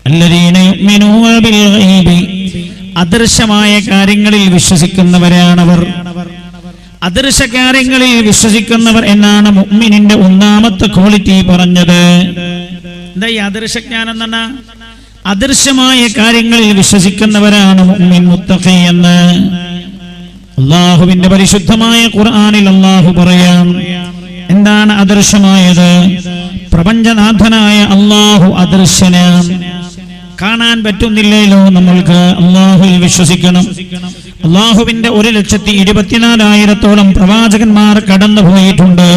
അല്ലദീന യുഅ്മിനൂന ബിൽ ഗൈബി, അദൃശ്യമായ കാര്യങ്ങളിൽ വിശ്വസിക്കുന്നവരാണവർ. അദൃശ്യ കാര്യങ്ങളിൽ വിശ്വസിക്കുന്നവർ എന്നാണ് മുഅ്മിനിന്റെ ഒന്നാമത്തെ ക്വാളിറ്റി പറഞ്ഞത്. എന്താ ഈ അദൃശ്യജ്ഞാനം എന്നാ? അദൃശ്യമായ കാര്യങ്ങളിൽ വിശ്വസിക്കുന്നവരാണ് മുഅ്മിൻ മുത്തഖി എന്ന് അല്ലാഹുവിന്റെ പരിശുദ്ധമായ ഖുർആനിൽ അല്ലാഹു പറയാം. എന്താണ് അദൃശ്യമായത്? പ്രപഞ്ചനാഥനായ അല്ലാഹു അദൃശ്യനാണ്. കാണാൻ പറ്റുന്നില്ലല്ലോ നമ്മൾക്ക്. അല്ലാഹുവിൽ വിശ്വസിക്കണം. അല്ലാഹുവിന്റെ 1,24,000 പ്രവാചകന്മാർ കടന്നു പോയിട്ടുണ്ട്.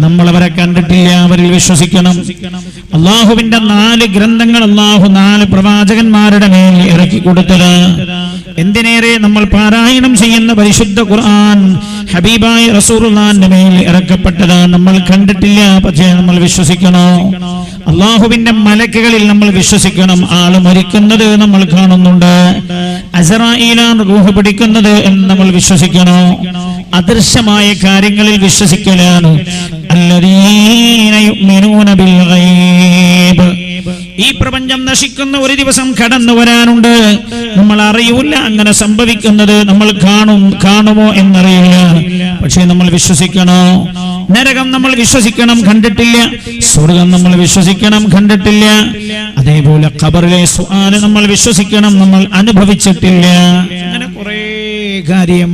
നമ്മൾ അവരെ കണ്ടിട്ടില്ല, അവരിൽ വിശ്വസിക്കണം. അല്ലാഹുവിന്റെ 4 ഗ്രന്ഥങ്ങൾ അല്ലാഹു 4 പ്രവാചകന്മാരുടെ മേൽ ഇറക്കി കൊടുത്തത്. എന്തിനേറെ നമ്മൾ പാരായണം ചെയ്യുന്ന പരിശുദ്ധ ഖുർആൻ ഹബീബായ റസൂലുള്ളാഹിന്റെ മേൽ ഇറക്കപ്പെട്ടത്. നമ്മൾ കണ്ടിട്ടില്ല, പക്ഷേ നമ്മൾ വിശ്വസിക്കണോ? അല്ലാഹുവിന്റെ മലക്കുകളിൽ നമ്മൾ വിശ്വസിക്കണം. ആള് മരിക്കുന്നത് നമ്മൾ കാണുന്നുണ്ട്. അസ്റായീലാണ് റൂഹ് പിടിക്കുന്നത് എന്ന് നമ്മൾ വിശ്വസിക്കണോ? അദൃശ്യമായ കാര്യങ്ങളിൽ വിശ്വസിക്കലാണ് അല്ലദീന യുഅ്മിനൂന ബിൽ ഗൈബ്. ഈ പ്രപഞ്ചം നശിക്കുന്ന ഒരു ദിവസം കടന്നു വരാനുണ്ട്. നമ്മൾ അറിയൂല അങ്ങനെ സംഭവിക്കുന്നത്. നമ്മൾ കാണുമോ എന്നറിയില്ല, പക്ഷേ നമ്മൾ വിശ്വസിക്കണോ? നരകം നമ്മൾ വിശ്വസിക്കണം, കണ്ടിട്ടില്ല. സ്വർഗം നമ്മൾ വിശ്വസിക്കണം, കണ്ടിട്ടില്ല. അതേപോലെ ഖബറിലെ സുആൽ നമ്മൾ വിശ്വസിക്കണം, നമ്മൾ അനുഭവിച്ചിട്ടില്ല. അങ്ങനെ കുറേ കാര്യം.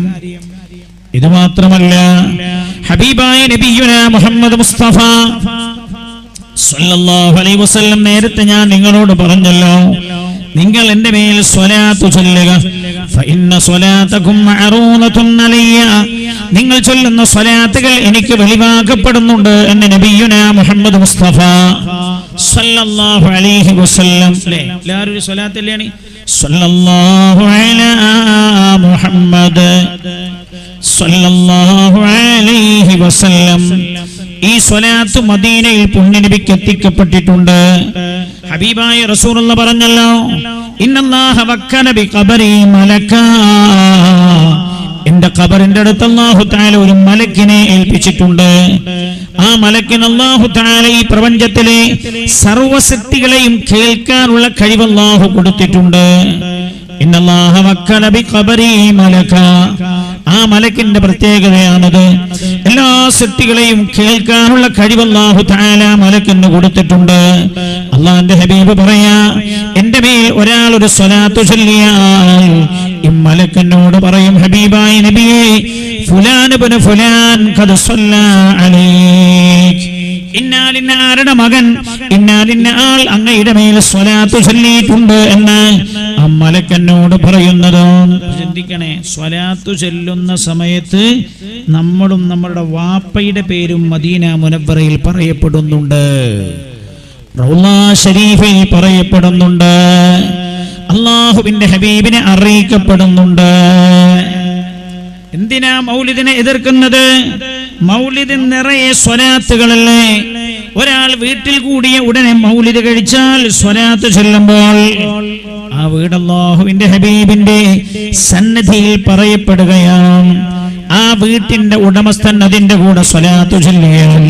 ഇത് മാത്രമല്ല, ഹബീബായ നബിയുനാ മുഹമ്മദ് മുസ്തഫ സല്ലല്ലാഹു അലൈഹി വസല്ലം നേരത്തെ ഞാൻ നിങ്ങളോട് പറഞ്ഞല്ലോ, നിങ്ങൾ എൻ്റെ മേൽ സ്വലാത്ത് ചൊല്ലുക. ഫഇന്ന സ്വലാതകും മഅറൂദതുൻ അലയ്യ, നിങ്ങൾ ചൊല്ലുന്ന സ്വലാത്തുകൾ എനിക്ക് വെളിവാക്കപ്പെടുന്നുണ്ട് എന്ന് നബിയുനാ മുഹമ്മദ് മുസ്തഫ സല്ലല്ലാഹു അലൈഹി വസല്ലം. എല്ലാവരും ഒരു സ്വലാത്ത് അല്ലേ? സല്ലല്ലാഹു അലാ മുഹമ്മദ് സല്ലല്ലാഹു അലൈഹി വസല്ലം. ഈ സ്വലാത്ത് മദീനയിൽ പുണ്യനബിക്ക് എത്തിക്കപ്പെട്ടിട്ടുണ്ട്. ഹബീബായ റസൂലുള്ള പറഞ്ഞല്ലോ, ഇന്നല്ലാഹ വക്കല ബിഖബരി മലക്കാ, എന്റെ ഖബറിന്റെ അടുത്ത് അല്ലാഹു തആല ഒരു മലക്കിനെ ഏൽപ്പിച്ചിട്ടുണ്ട്. ആ മലക്കിന് അല്ലാഹു തആല ഈ പ്രപഞ്ചത്തിലെ സർവ്വശക്തികളെയും കേൾക്കാനുള്ള കഴിവ് അല്ലാഹു കൊടുത്തിട്ടുണ്ട്. ഇന്നല്ലാഹ വക്കല ബിഖബരി മലക്കാ, ആ മലക്കിന്റെ പ്രത്യേകതയാണത്. എല്ലാ സൃഷ്ടികളെയും കേൾക്കാനുള്ള കഴിവ് അല്ലാഹു തആല മലക്കിന് കൊടുത്തിട്ടുണ്ട്. അല്ലാഹുവിന്റെ ഹബീബ് പറയാ, എന്റെ മേൽ ഒരാൾ ഒരു സ്വലാത്ത് ചൊല്ലിയാൽ ഈ മലക്കിനോട് പറയും, ഹബീബായ നബിയേ, ഫുലാൻ ഇബ്നു ഫുലാൻ ഖദ് സ്വല്ലാ അലൈക്, ഇന്നാലിന്ന ആരുടെ മകൻ ഇന്നാലിന്ന ആൾ അങ്ങയുടെ മേൽ സ്വലാത്ത് ചൊല്ലിയിട്ടുണ്ട് എന്ന് ആ മലക്കന്നോട് പറയുന്നത്. ചിന്തിക്കണേ, സ്വലാത്ത് ചൊല്ലുന്ന സമയത്ത് നമ്മളും നമ്മളുടെ വാപ്പയുടെ പേരും മദീന മുനവ്വറയിൽ പറയപ്പെടുന്നുണ്ട്, റൗള ശരീഫിൽ പറയപ്പെടുന്നുണ്ട്, അല്ലാഹുവിന്റെ ഹബീബിനെ അറിയിക്കപ്പെടുന്നുണ്ട്. എന്തിനാ മൗലിദിനെ എതിർക്കുന്നത്? മൗലിദ് നിറയെ സ്വലാത്തുകളല്ലേ. ഒരാൾ വീട്ടിൽ കൂടിയ ഉടനെ മൗലിദ് കഴിച്ചാൽ സ്വലാത്ത് ചൊല്ലുമ്പോൾ ആ വീട് അല്ലാഹുവിന്റെ ഹബീബിന്റെ സന്നിധിയിൽ പറയപ്പെടുകയാണ്. ആ വീട്ടിന്റെ ഉടമസ്ഥൻ അതിന്റെ കൂടെ സ്വലാത്ത് ചൊല്ലിയാൽ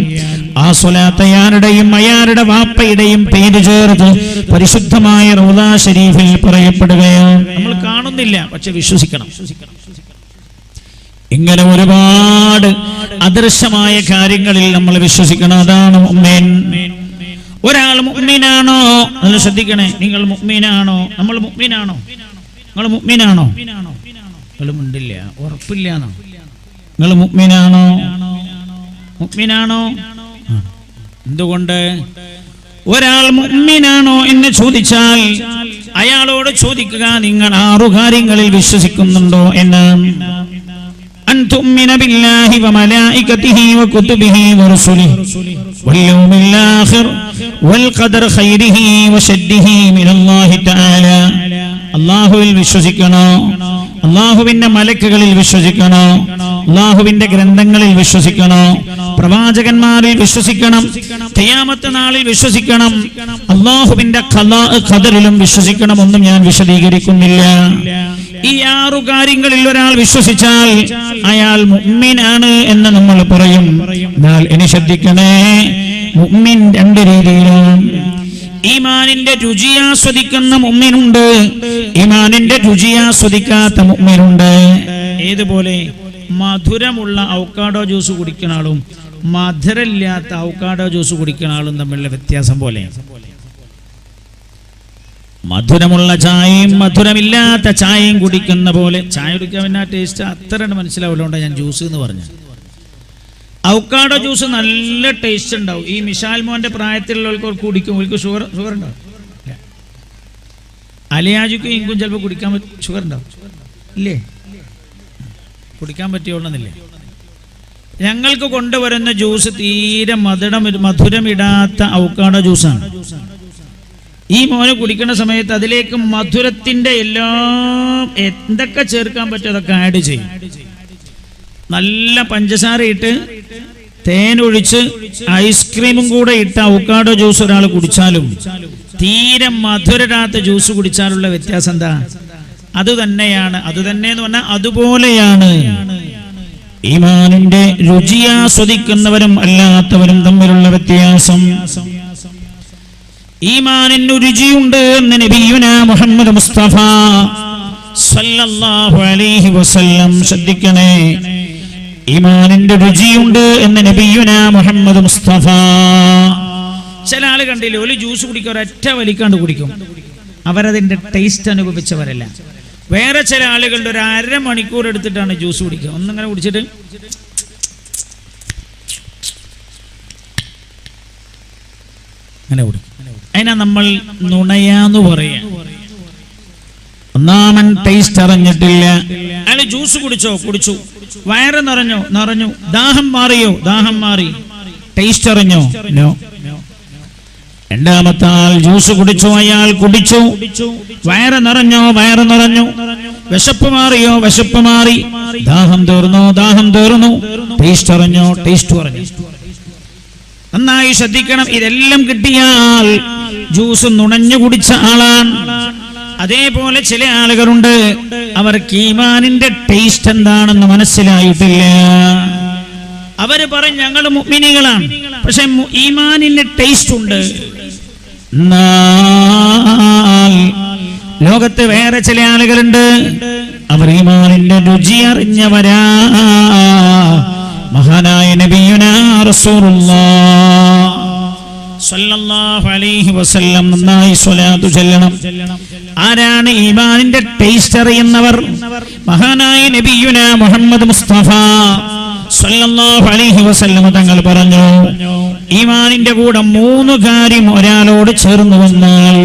ആ സ്വലാത്ത് അയാളുടെയും അയാളുടെ വാപ്പയുടെയും പേര് ചേർത്ത് പരിശുദ്ധമായ റൗള ശരീഫിൽ പറയപ്പെടുകയാണ്. നമ്മൾ കാണുന്നില്ല, പക്ഷെ വിശ്വസിക്കണം. ഇങ്ങനെ ഒരുപാട് അദൃശ്യമായ കാര്യങ്ങളിൽ നമ്മൾ വിശ്വസിക്കണം. അതാണ് മുഅ്മിൻ. ഒരാൾ മുഅ്മിനാണോ? നല്ല ശ്രദ്ധിക്കണേ. നിങ്ങൾ മുഅ്മിനാണോ? നമ്മൾ മുഅ്മിനാണോ? നിങ്ങൾ മുഅ്മിനാണോ? നിങ്ങൾ മുണ്ടില്ല, ഉറപ്പില്ലാന്നോ? നിങ്ങൾ മുഅ്മിനാണോ? മുഅ്മിനാണോ? എന്തുകൊണ്ട്? ഒരാൾ മുഅ്മിനാണോ എന്ന് ചോദിച്ചാൽ അയാളോട് ചോദിക്കുക, നിങ്ങൾ 6 കാര്യങ്ങളിൽ വിശ്വസിക്കുന്നുണ്ടോ എന്ന്. أن تؤمن بالله وملائكته وكتبه ورسله واليوم الآخر والقدر خيره وشره من الله تعالى. അല്ലാഹുവിൽ വിശ്വസിക്കണോ? അല്ലാഹുവിന്റെ മലക്കുകളിൽ വിശ്വസിക്കണോ? അല്ലാഹുവിന്റെ ഗ്രന്ഥങ്ങളിൽ വിശ്വസിക്കണോ? പ്രവാചകന്മാരിൽ വിശ്വസിക്കണം. ഖിയാമത്ത് നാളിൽ വിശ്വസിക്കണം. അല്ലാഹുവിന്റെ ഖദറിലും വിശ്വസിക്കണം. ഒന്നും ഞാൻ വിശദീകരിക്കുന്നില്ല. ഈ 6 കാര്യങ്ങളിൽ ഒരാൾ വിശ്വസിച്ചാൽ അയാൾ മുഅ്മിനാണ് എന്ന് നമ്മൾ പറയും. എന്നാൽ ഇനി ശ്രദ്ധിക്കണേ, മുഅ്മിൻ 2 രീതിയിലാണ്. ഈമാനിന്റെ രുചി ആസ്വദിക്കുന്ന മുഅ്മിനുണ്ട്, ഈമാനിന്റെ രുചി ആസ്വദിക്കാത്ത മുഅ്മിനുണ്ട്. ഏതുപോലെ മധുരമുള്ള അവക്കാഡോ ജ്യൂസ് കുടിക്കുന്ന ആളും മധുരമില്ലാത്ത അവക്കാഡോ ജ്യൂസ് കുടിക്കുന്ന ആളും തമ്മിലുള്ള വ്യത്യാസം പോലെ. മധുരമുള്ള ചായയും മധുരമില്ലാത്ത ചായയും കുടിക്കുന്ന പോലെ. ചായ കുടിക്കാൻ പിന്നെ ടേസ്റ്റ് അത്ര മനസ്സിലാവില്ലോണ്ടാ ഞാൻ ജ്യൂസ് എന്ന് പറഞ്ഞു. അവക്കാഡോ ജ്യൂസ് നല്ല ടേസ്റ്റ് ഉണ്ടാവും. ഈ മിഷാൽ മോന്റെ പ്രായത്തിലുള്ളവർക്ക് കുടിക്കും, അവർക്ക് ഷുഗർ ഉണ്ടാവും. അലിയാജിക്കും ഇങ്കും ചിലപ്പോൾ കുടിക്കാൻ ഷുഗർ ഉണ്ടാവും ഇല്ലേ? കുടിക്കാൻ പറ്റിയോളന്നില്ലേ? ഞങ്ങൾക്ക് കൊണ്ടുവരുന്ന ജ്യൂസ് തീരെ മധുരമിടാത്ത അവക്കാഡോ ജ്യൂസാണ്. ഈ മോനെ കുടിക്കുന്ന സമയത്ത് അതിലേക്ക് മധുരത്തിന്റെ എല്ലാം എന്തൊക്കെ ചേർക്കാൻ പറ്റും അതൊക്കെ ആഡ് ചെയ്യും. നല്ല പഞ്ചസാര ഇട്ട് തേനൊഴിച്ച് ഐസ്ക്രീമും കൂടെ ഇട്ട അവക്കാഡോ ജ്യൂസ് ഒരാൾ കുടിച്ചാലും തീരെ മധുരമിടാത്ത ജ്യൂസ് കുടിച്ചാലുള്ള വ്യത്യാസം എന്താ? അത് തന്നെയാണ്. അത് തന്നെ എന്ന് പറഞ്ഞാൽ അതുപോലെയാണ് ഈമാനിന്റെ രുചി ആസ്വദിക്കുന്നവരും അല്ലാത്തവരും തമ്മിലുള്ള വ്യത്യാസം. ഈമാനിന് രുചിയുണ്ട് എന്ന് നബിയുനാ മുഹമ്മദ് മുസ്തഫ സല്ലല്ലാഹു അലൈഹി വസല്ലം. ശ്രദ്ധിക്കണേ, ഈമാനിന്റെ രുചിയുണ്ട് എന്ന് നബിയുനാ മുഹമ്മദ് മുസ്തഫ. ചില ആള് കണ്ടില്ലേ, ഒരു ജ്യൂസ് കുടിക്കുക ഒരൊറ്റ വലിക്കാണ്ട് കുടിക്കും, അവരതിന്റെ ടേസ്റ്റ് അനുഭവിച്ചവരല്ല. വേറെ ചില ആളുകളുടെ ഒരു അരമണിക്കൂർ എടുത്തിട്ടാണ് ജ്യൂസ് കുടിക്കുക. ഒന്നിങ്ങനെ കുടിച്ചിട്ട് അങ്ങനെ കുടിക്കും. അതിനാ നമ്മൾ നുണയാന്ന് പറയാ. ഒന്നാമൻ ടേസ്റ്റ് അറിഞ്ഞിട്ടില്ല. അയാൾ ജ്യൂസ് കുടിച്ചു, വയറ് നിറഞ്ഞു, ദാഹം മാറി, ടേസ്റ്റ് അറിഞ്ഞോ? നോ. രണ്ടാമത്തെ ആൾ ജ്യൂസ് കുടിച്ചു, അയാൾ കുടിച്ചു, വയറ് നിറഞ്ഞു, വിശപ്പ് മാറി, ദാഹം തീർന്നു, ടേസ്റ്റ് അറിഞ്ഞു. നന്നായി ശ്രദ്ധിക്കണം. ഇതെല്ലാം കിട്ടിയാൽ ജ്യൂസ് നുണഞ്ഞു കുടിച്ച ആളാണ്. അതേപോലെ ചില ആളുകളുണ്ട്, അവർക്ക് ഈമാനിന്റെ ടേസ്റ്റ് എന്താണെന്ന് മനസ്സിലായിട്ടില്ല. അവര് പറയും ഞങ്ങൾ മുഅ്മിനീകളാണ്, പക്ഷെ ഈമാനിന്റെ ടേസ്റ്റ് ഉണ്ട്. ലോകത്ത് വേറെ ചില ആളുകളുണ്ട്, അവർ ഈമാനിന്റെ രുചി അറിഞ്ഞവരാ. മഹാനായ നബിയുനാ റസൂലുള്ളാഹ് സല്ലല്ലാഹു അലൈഹി വസല്ലം നന്നായി സ്വലാത്തു ചൊല്ലണം. ആരാണ് ഈമാനിന്റെ ടേസ്റ്റ് അറിയുന്നവർ? മഹാനായ നബിയുനാ മുഹമ്മദ് മുസ്തഫ സല്ലല്ലാഹു അലൈഹി വസല്ലം തങ്ങൾ പറഞ്ഞു, ഈമാനിന്റെ കൂടെ 3 കാര്യം ഒരാളോട് ചേർന്ന് വന്നാൽ,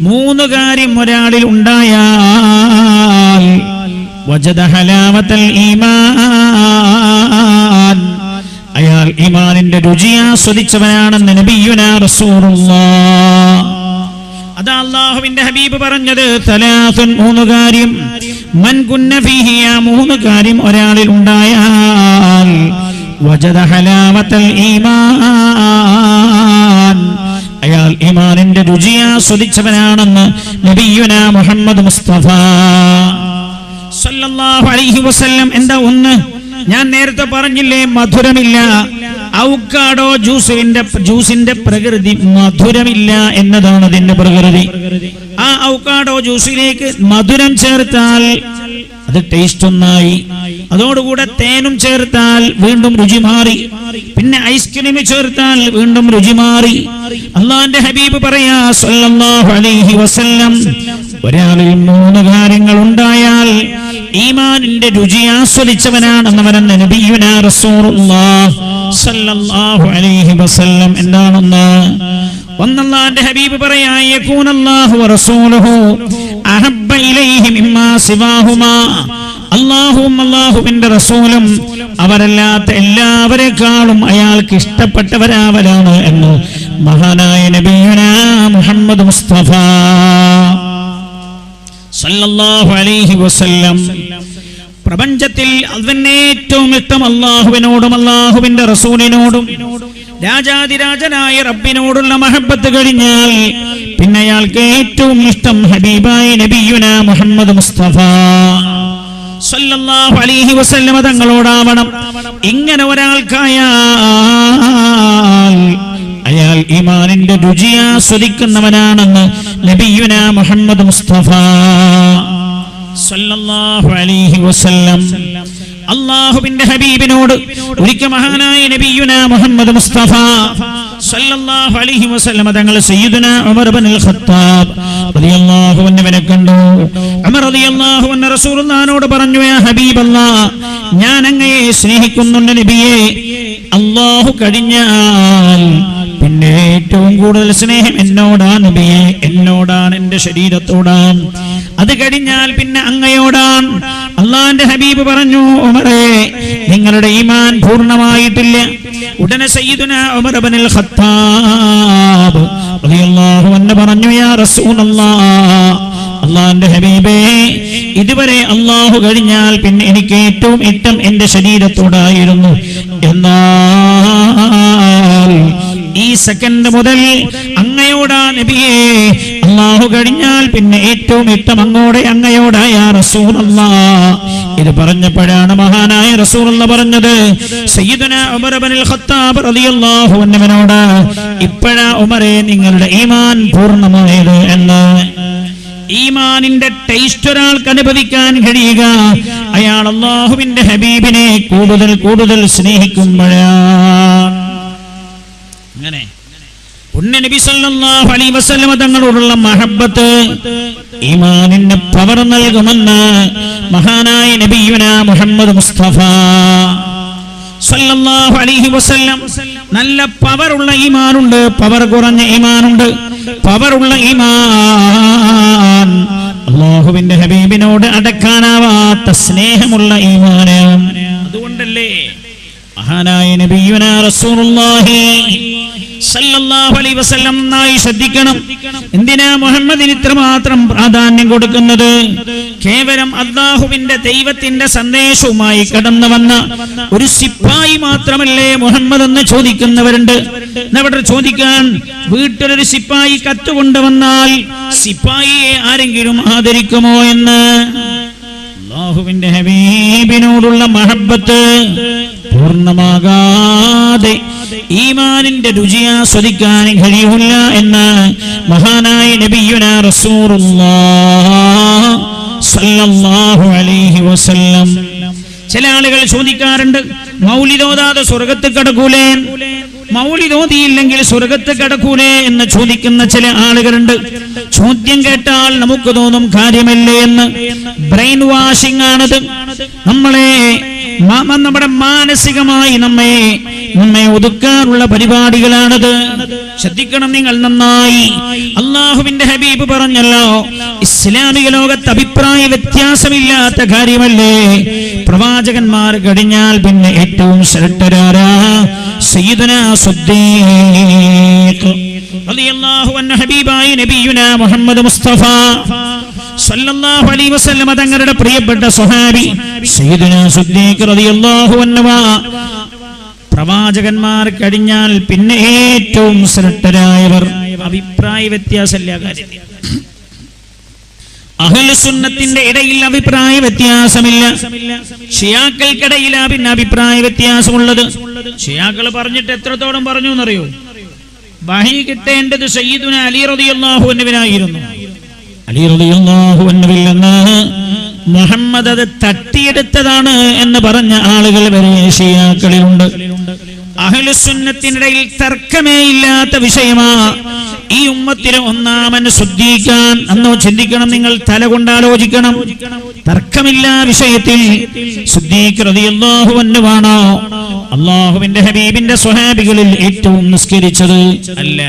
3 കാര്യം ഒരാളിൽ ഉണ്ടായാൽ വജദ ഹലാവത്തൽ ഈമാൻ, അയാൾ ഈമാനിന്റെ രുചി ആസ്വദിച്ചവനാണെന്ന് നബിയുനാ റസൂലുള്ളാഹ്. അതാ അല്ലാഹുവിന്റെ ഹബീബ് പറഞ്ഞത്, തലാസുൻ 3 കാര്യം, മൻ കുന്ന ഫീഹി, 3 കാര്യം ഒരാളിൽ ഉണ്ടായാൽ വജദ ഹലാവത്തൽ ഈമാൻ, അയാൾ ഈമാനിന്റെ രുചി ആസ്വദിച്ചവനാണെന്ന് നബിയുനാ മുഹമ്മദ് മുസ്തഫ സല്ലല്ലാഹു അലൈഹി വസല്ലം. എന്താ ഒന്ന്? ഞാൻ നേരത്തെ പറഞ്ഞില്ലേ, മധുരമില്ല. അവക്കാഡോ ജ്യൂസിന്റെ പ്രകൃതി മധുരമില്ല എന്നതാണ് അതിന്റെ പ്രകൃതി. ആ അവക്കാഡോ ജ്യൂസിലേക്ക് മധുരം ചേർത്താൽ അത് ടേസ്റ്റ് ഒന്നായി. അതോടുകൂടെ തേനും ചേർത്താൽ വീണ്ടും രുചി മാറി. പിന്നെ ഐസ്ക്രീം ചേർത്താൽ വീണ്ടും രുചി മാറി. അല്ലാഹുവിന്റെ ഹബീബ് പറയാ സല്ലല്ലാഹു അലൈഹി വസല്ലം, ഒരാളിൽ 3 കാര്യങ്ങൾ ഉണ്ടായാൽ ഈമാനിന്റെ രുചി ആസ്വദിച്ചവനാണെന്നവരെന്ന് നബിയുനാ റസൂലുള്ളാഹ് സല്ലല്ലാഹു അലൈഹി വസല്ലം. എന്താണെന്ന്? അല്ലാഹുവിന്റെ ഹബീബ് പറയാ, യകൂനല്ലാഹു വറസൂലുഹു അഹബ്ബ ഇലൈഹി മിമ്മാ സിവാഹുമാ, അല്ലാഹുവും അല്ലാഹുവിന്റെ റസൂലും അവരല്ലാത്ത എല്ലാവരെക്കാളും അയാൾക്ക് ഇഷ്ടപ്പെട്ടവരാവലാണ് എന്ന് മഹാനായ നബിയുനാ മുഹമ്മദ് മുസ്തഫ സല്ലല്ലാഹു അലൈഹി വസല്ലം. പ്രപഞ്ചത്തിൽ അതിന് ഏറ്റവും ഇഷ്ടം അല്ലാഹുവിനോടും അല്ലാഹുവിന്റെ റസൂലിനോടും രാജാതിരാജനായ റബ്ബിനോടുള്ള മഹബത്ത് കഴിഞ്ഞാൽ പിന്നെ അയാൾക്ക് ഏറ്റവും ഇഷ്ടം ഹബീബായ നബിയുനാ മുഹമ്മദ് മുസ്തഫ സല്ലല്ലാഹു അലൈഹി വസല്ലം തങ്ങളോടാവണം. ഇങ്ങനെ ഒരാൾക്കായാൽ അയാൾ ഈമാനിന്റെ രുചി ആസ്വദിക്കുന്നവനാണെന്ന് നബിയുനാ മുഹമ്മദ് മുസ്തഫ സല്ലല്ലാഹു അലൈഹി വസല്ലം. അല്ലാഹുവിന്റെ ഹബീബിനോട് ഒരിക്കൽ മഹാനായ നബിയുനാ മുഹമ്മദ് മുസ്തഫ സല്ലല്ലാഹു അലൈഹി വസല്ലം തങ്ങൾ സയ്യിദുനാ ഉമർ ഇബ്നുൽ ഖത്താബ് റളിയല്ലാഹു അൻഹുവിനെ കണ്ടു. ഉമർ റളിയല്ലാഹു അൻഹു റസൂലുള്ളാഹിനോട് പറഞ്ഞു, യാ ഹബീബല്ലാഹ്, ഞാൻ അങ്ങയെ സ്നേഹിക്കുന്നുണ്ട് നബിയേ. അല്ലാഹു കഴിഞ്ഞാൽ പിന്നെ ഏറ്റവും കൂടുതൽ സ്നേഹം എന്നോടാണ് നബിയേ, എന്നോടാണ്, എന്റെ ശരീരത്തോടാണ്. അത് കഴിഞ്ഞാൽ പിന്നെ അങ്ങയോടാണ്. അള്ളാന്റെ ഹബീബ് പറഞ്ഞു, ഉമറേ, നിങ്ങളുടെ ഈമാൻ പൂർണ്ണമായിട്ടില്ല. ഉടനെ സയ്യിദുനാ ഉമർ ഇബ്നുൽ ഖത്താബ് റളിയല്ലാഹു അൻഹു പറഞ്ഞു, യാ റസൂലല്ലാഹ്, അള്ളാന്റെ ഹബീബേ, ഇതുവരെ അള്ളാഹു കഴിഞ്ഞാൽ പിന്നെ എനിക്ക് ഏറ്റവും ഇഷ്ടം എന്റെ ശരീരത്തോടായിരുന്നു. എന്നാൽ ഈ സെക്കൻഡ് മുതൽ അങ്ങയോടാ നബിയേ. അള്ളാഹു കഴിഞ്ഞാൽ പിന്നെ ഏറ്റവും ഇഷ്ടം അങ്ങയോടാ യാ റസൂലല്ലാഹ്. ഇത് പറഞ്ഞപ്പോഴാണ് മഹാനായ റസൂലുള്ളാഹി പറഞ്ഞത്, സയ്യിദുനാ ഉമർ ഇബ്നുൽ ഖത്താബ് റളിയല്ലാഹു അൻഹുവിനോട്, ഇപ്പോഴാ ഉമറേ നിങ്ങളുടെ ഈമാൻ പൂർണ്ണമായത് എന്ന്. ഈമാനിന്റെ ടേസ്റ്റ് ഒരാൾക്ക് അനുഭവിക്കാൻ കഴിയുക അയാൾ അല്ലാഹുവിന്റെ ഹബീബിനെ കൂടുതൽ കൂടുതൽ സ്നേഹിക്കുമ്പോഴാണ്. അങ്ങനെ പുണ്യ നബി സല്ലല്ലാഹു അലൈഹി വസല്ലം തങ്ങളോടുള്ള മഹബ്ബത്ത് ഈമാനിന് പവർ നൽകുമെന്ന് മഹാനായ നബിയുനാ മുഹമ്മദ് മുസ്തഫ സല്ലല്ലാഹു അലൈഹി വസല്ലം. നല്ല പവറുള്ള ഈമാനുണ്ട്, പവർ കുറഞ്ഞ ഈമാനുണ്ട്. പവറുള്ള ഈമാൻ അല്ലാഹുവിന്റെ ഹബീബിനോട് അടക്കാനാവാത്ത സ്നേഹമുള്ള ഈമാനാണ്. അതുകൊണ്ടല്ലേ മഹാനായ നബിയുനാ റസൂലുള്ളാഹി സല്ലല്ലാഹു അലൈഹി വസല്ലം നായി ശ്രദ്ധിക്കണം. എന്തിനാ മുഹമ്മദിന് ഇത്രമാത്രം പ്രാധാന്യം കൊടുക്കുന്നത്? കേവലം അല്ലാഹുവിന്റെ ദൈവത്തിന്റെ സന്ദേശവുമായി കടന്നു വന്ന ഒരു സിപ്പായി മാത്രമല്ലേ മുഹമ്മദ് എന്ന് ചോദിക്കുന്നവരുണ്ട്. അവിടെ ചോദിക്കാൻ, വീട്ടിലൊരു സിപ്പായി കത്തുകൊണ്ടുവന്നാൽ സിപ്പായിയെ ആരെങ്കിലും ആദരിക്കുമോ എന്ന്. അല്ലാഹുവിന്റെ ഹബീബിനോടുള്ള മഹബ്ബത്ത് പൂർണ്ണമാകാതെ ഈമാനിന്റെ രുചി ആസ്വദിക്കാൻ കഴിയില്ല എന്ന് മഹാനായ നബിയുനാ റസൂലുള്ളാഹി സ്വല്ലല്ലാഹു അലൈഹി വസല്ലം. ചില ആളുകൾ ചോദിക്കാറുണ്ട്, മൗലിദോദാതെ സ്വർഗത്ത് കടക്കൂലേ, മൗലിദോദിയില്ലെങ്കിൽ സ്വർഗത്ത് കടക്കൂലേ എന്ന് ചോദിക്കുന്ന ചില ആളുകളുണ്ട്. ചോദ്യം കേട്ടാൽ നമുക്ക് തോന്നും കാര്യമല്ലേ എന്ന്. ബ്രെയിൻ വാഷിംഗ് ആണത്. നമ്മുടെ മാനസികമായി നമ്മെ ഒതുക്കാനുള്ള പരിപാടികളാണത്. ശ്രദ്ധിക്കണം നിങ്ങൾ നന്നായി. അല്ലാഹുവിന്റെ ഹബീബ് പറഞ്ഞല്ലോ, ഇസ്ലാമിക ലോകത്ത് അഭിപ്രായ വ്യത്യാസമില്ലാത്ത കാര്യമല്ലേ. പ്രവാചകന്മാർ കഴിഞ്ഞാൽ പിന്നെ ഏറ്റവും ശ്രേഷ്ഠരാരാ? സയ്യിദുനാ സിദ്ദീഖ് റളിയല്ലാഹു അൻഹു ഹബീബായ നബിയുനാ മുഹമ്മദ് മുസ്തഫ സല്ലല്ലാഹു അലൈഹി വസല്ലം തങ്ങളുടെ പ്രിയപ്പെട്ട സ്വഹാബി സയ്യിദുനാ സിദ്ദീഖ് റളിയല്ലാഹു അൻഹു. പ്രവാചകന്മാർ കഴിഞ്ഞാൽ പിന്നെ ഏറ്റവും ശ്രേഷ്ഠരായവർ. അഭിപ്രായ വ്യത്യാസമില്ല കാര്യത്തിൽ. അഹ്ലുസുന്നത്തിന്റെ ഇടയിൽ അഭിപ്രായ വ്യത്യാസമില്ല. ഷിയാക്കൾക്കിടയിലാ പിന്നെ അഭിപ്രായ വ്യത്യാസമുള്ളത്. ഷിയാക്കൾ പറഞ്ഞിട്ട് എത്രത്തോളം പറഞ്ഞു എന്നറിയോ? വഹി കിട്ടേണ്ടത് സയ്യിദുനാ അലി റളിയല്ലാഹു അൻഹുവിനായിരുന്നു. അലി റളിയല്ലാഹു അൻഹുവിൽ നിന്ന് മുഹമ്മദ് അത് തട്ടിയെടുത്തതാണ് എന്ന് പറഞ്ഞ ആളുകൾ വരെ ഷിയാക്കളിലുണ്ട്. അഹ്ലുസുന്നത്തിനിടയിൽ തർക്കമേ ഇല്ലാത്ത വിഷയമാ ഈ ഉമ്മത്തിലെ ഒന്നാമൻ സിദ്ദീഖാൻ. അന്നോ ചിന്തിക്കണം, നിങ്ങൾ തല കൊണ്ടാലോചിക്കണം. തർക്കമില്ല വിഷയത്തിൽ സിദ്ദീഖ് റളിയല്ലാഹു അൻഹുവാണോ അല്ലാഹുവിന്റെ ഹബീബിന്റെ സ്വഹാബികളിൽ ഏറ്റവും നിസ്കരിച്ചത്? അല്ല.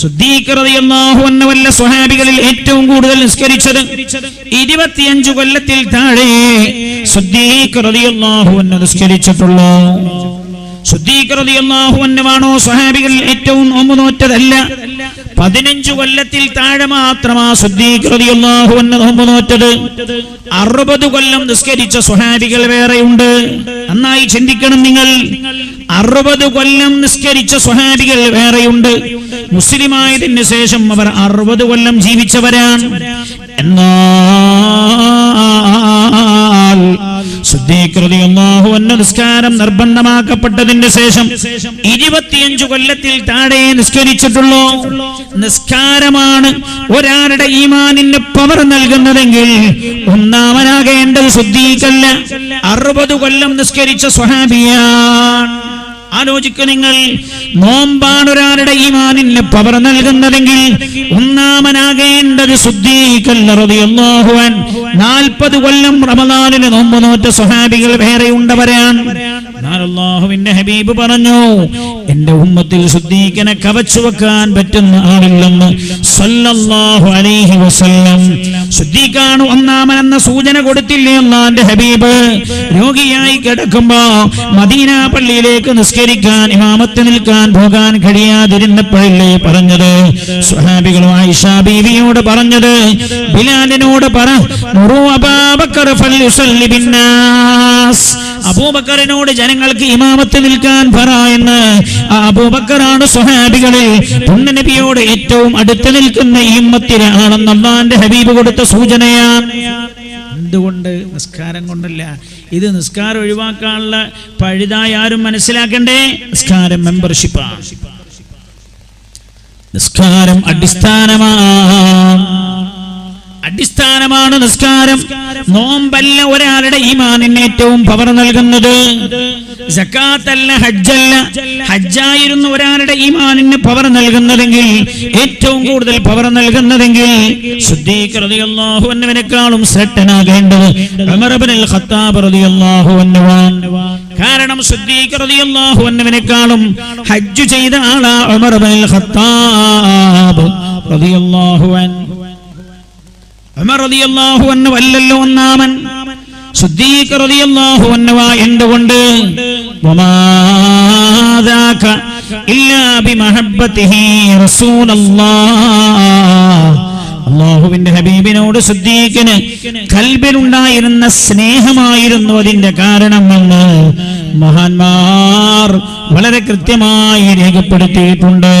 സിദ്ദീഖ് റളിയല്ലാഹു അൻഹു വല്ല സ്വഹാബികളിൽ ഏറ്റവും കൂടുതൽ നിസ്കരിച്ചത് 25 കൊല്ലത്തിൽ താഴെ സിദ്ദീഖ് റളിയല്ലാഹു അൻഹു നിസ്കരിച്ചിട്ടുള്ളൂ. സിദ്ദീഖ് റളിയല്ലാഹു അൻഹുവാണോ സ്വഹാബികളിൽ ഏറ്റവും നോമ്പ് നോറ്റതല്ല. 15 കൊല്ലത്തിൽ താഴെ മാത്രമാ സിദ്ദീഖ് റളിയല്ലാഹു അൻഹു നോമ്പ് നോറ്റത്. 60 കൊല്ലം നിസ്കരിച്ച സ്വഹാബികൾ വേറെയുണ്ട്. നന്നായി ചിന്തിക്കണം നിങ്ങൾ. 60 കൊല്ലം നിസ്കരിച്ച സ്വഹാബികൾ വേറെയുണ്ട്. മുസ്ലിമായതിന് ശേഷം അവർ 60 കൊല്ലം ജീവിച്ചവരാണ്. എന്നാൽ സിദ്ദീഖ് റളിയല്ലാഹു അൻഹു നിസ്കാരം നിർബന്ധമാക്കപ്പെട്ടതിന് ശേഷം 25 കൊല്ലത്തിൽ താഴെ നിസ്കരിച്ചിട്ടുള്ളൂ. നിസ്കാരമാണ് ഒരാളുടെ ഈമാനിന് പവർ നൽകുന്നതെങ്കിൽ ഒന്നാമനാകേണ്ടത് സിദ്ദീഖല്ല, 60 കൊല്ലം നിസ്കരിച്ച സ്വഹാബിയാണ്. ആലോചിക്കുക നിങ്ങൾ. നോമ്പാണ് ഒരാളുടെ ഈമാനിന് പവർ നൽകുന്നതെങ്കിൽ ഒന്നാമനാകേണ്ടത് സിദ്ദീഖ് റളിയല്ലാഹു അൻഹു. 40 കൊല്ലം റമദാനിൽ നോമ്പ് നോറ്റ സ്വഹാബികൾ വേറെ ഉണ്ടവരാണ്. അല്ലാഹുവിന്റെ ഹബീബ് പറഞ്ഞു, എന്റെ ഉമ്മത്തിൽ സിദ്ദീഖിനെ കവച്ചു വെക്കാൻ പറ്റുന്ന ആളില്ലെന്ന് സല്ലല്ലാഹു അലൈഹി വസല്ലം. സിദ്ദീഖാണ് ഒന്നാമനെന്ന സൂചന കൊടുത്തില്ലേ അല്ലാഹുവിന്റെ ഹബീബ്? രോഗിയായി കിടക്കുമ്പോ മദീന പള്ളിയിലേക്ക് നിസ്കരിക്കാൻ ഇമാമത്ത് നിൽക്കാൻ പോകാൻ കഴിയാതിരുന്നപ്പോഴല്ലേ പറഞ്ഞത്? സ്വഹാബികളും ആയിഷ ബീവിയോട് പറഞ്ഞത്, ബിലാലിനോട് പറ, അബൂബക്കർ ഫൽയുസല്ലി ബിന്നാസ്, അബൂബക്കറിനോട് ജനങ്ങൾക്ക് ഇമാമത്ത് നിൽക്കാൻ പറ എന്ന്. അബൂബക്കറാണ് സ്വഹാബികളിൽ പുണ്യനബിയോട് ഏറ്റവും അടുത്ത് നിൽക്കുന്ന ഇമ്മത്തിലാണെന്ന് അല്ലാഹുവിന്റെ ഹബീബ് കൊടുത്ത സൂചനയാണ്. എന്തുകൊണ്ട്? നിസ്കാരം കൊണ്ടല്ല. ഇത് നിസ്കാരം ഒഴിവാക്കാനുള്ള പഴുതായി ആരും മനസ്സിലാക്കണ്ടേ. നിസ്കാരം മെമ്പർഷിപ്പാണ്. നിസ്കാരം അടിസ്ഥാനമാണ് നിസ്കാരം. നോമ്പല്ല ഒരാളുടെ ഈമാനിന് ഏറ്റവും പവർ നൽകുന്നത്. സക്കാത്തല്ല, ഹജ്ജല്ല. ഹജ്ജായിരുന്നു ഒരാളുടെ ഈമാനിന് പവർ നൽകുന്നതെങ്കിൽ, ഏറ്റവും കൂടുതൽ പവർ നൽകുന്നതെങ്കിൽ സിദ്ദീഖ് റളിയല്ലാഹു അൻഹുവിനേക്കാളും ശ്രേഷ്ഠനാകേണ്ടത് ഉമർ ഇബ്നുൽ ഖത്താബ് റളിയല്ലാഹു അൻഹു. കാരണം സിദ്ദീഖ് റളിയല്ലാഹു അൻഹുവിനേക്കാളും ഹജ്ജ് ചെയ്ത ആളാ ഉമർ ഇബ്നുൽ ഖത്താബ് റളിയല്ലാഹു അൻഹു. ഉമർ റളിയല്ലാഹു അൻഹു അല്ലല്ലോ ഒന്നാമൻ. സിദ്ദീഖ് റളിയല്ലാഹു അൻഹു എന്തുകൊണ്ട്? വമാദാക ഇല്ലാ ബിമഹബ്ബതിഹി റസൂലല്ലാഹ്. അല്ലാഹുവിന്റെ ഹബീബിനോട് സിദ്ദീഖിന് ഖൽബിലുണ്ടായിരുന്ന സ്നേഹമായിരുന്നു അതിന്റെ കാരണമെന്ന് മഹാന്മാർ വളരെ കൃത്യമായി രേഖപ്പെടുത്തിയിട്ടുണ്ട്.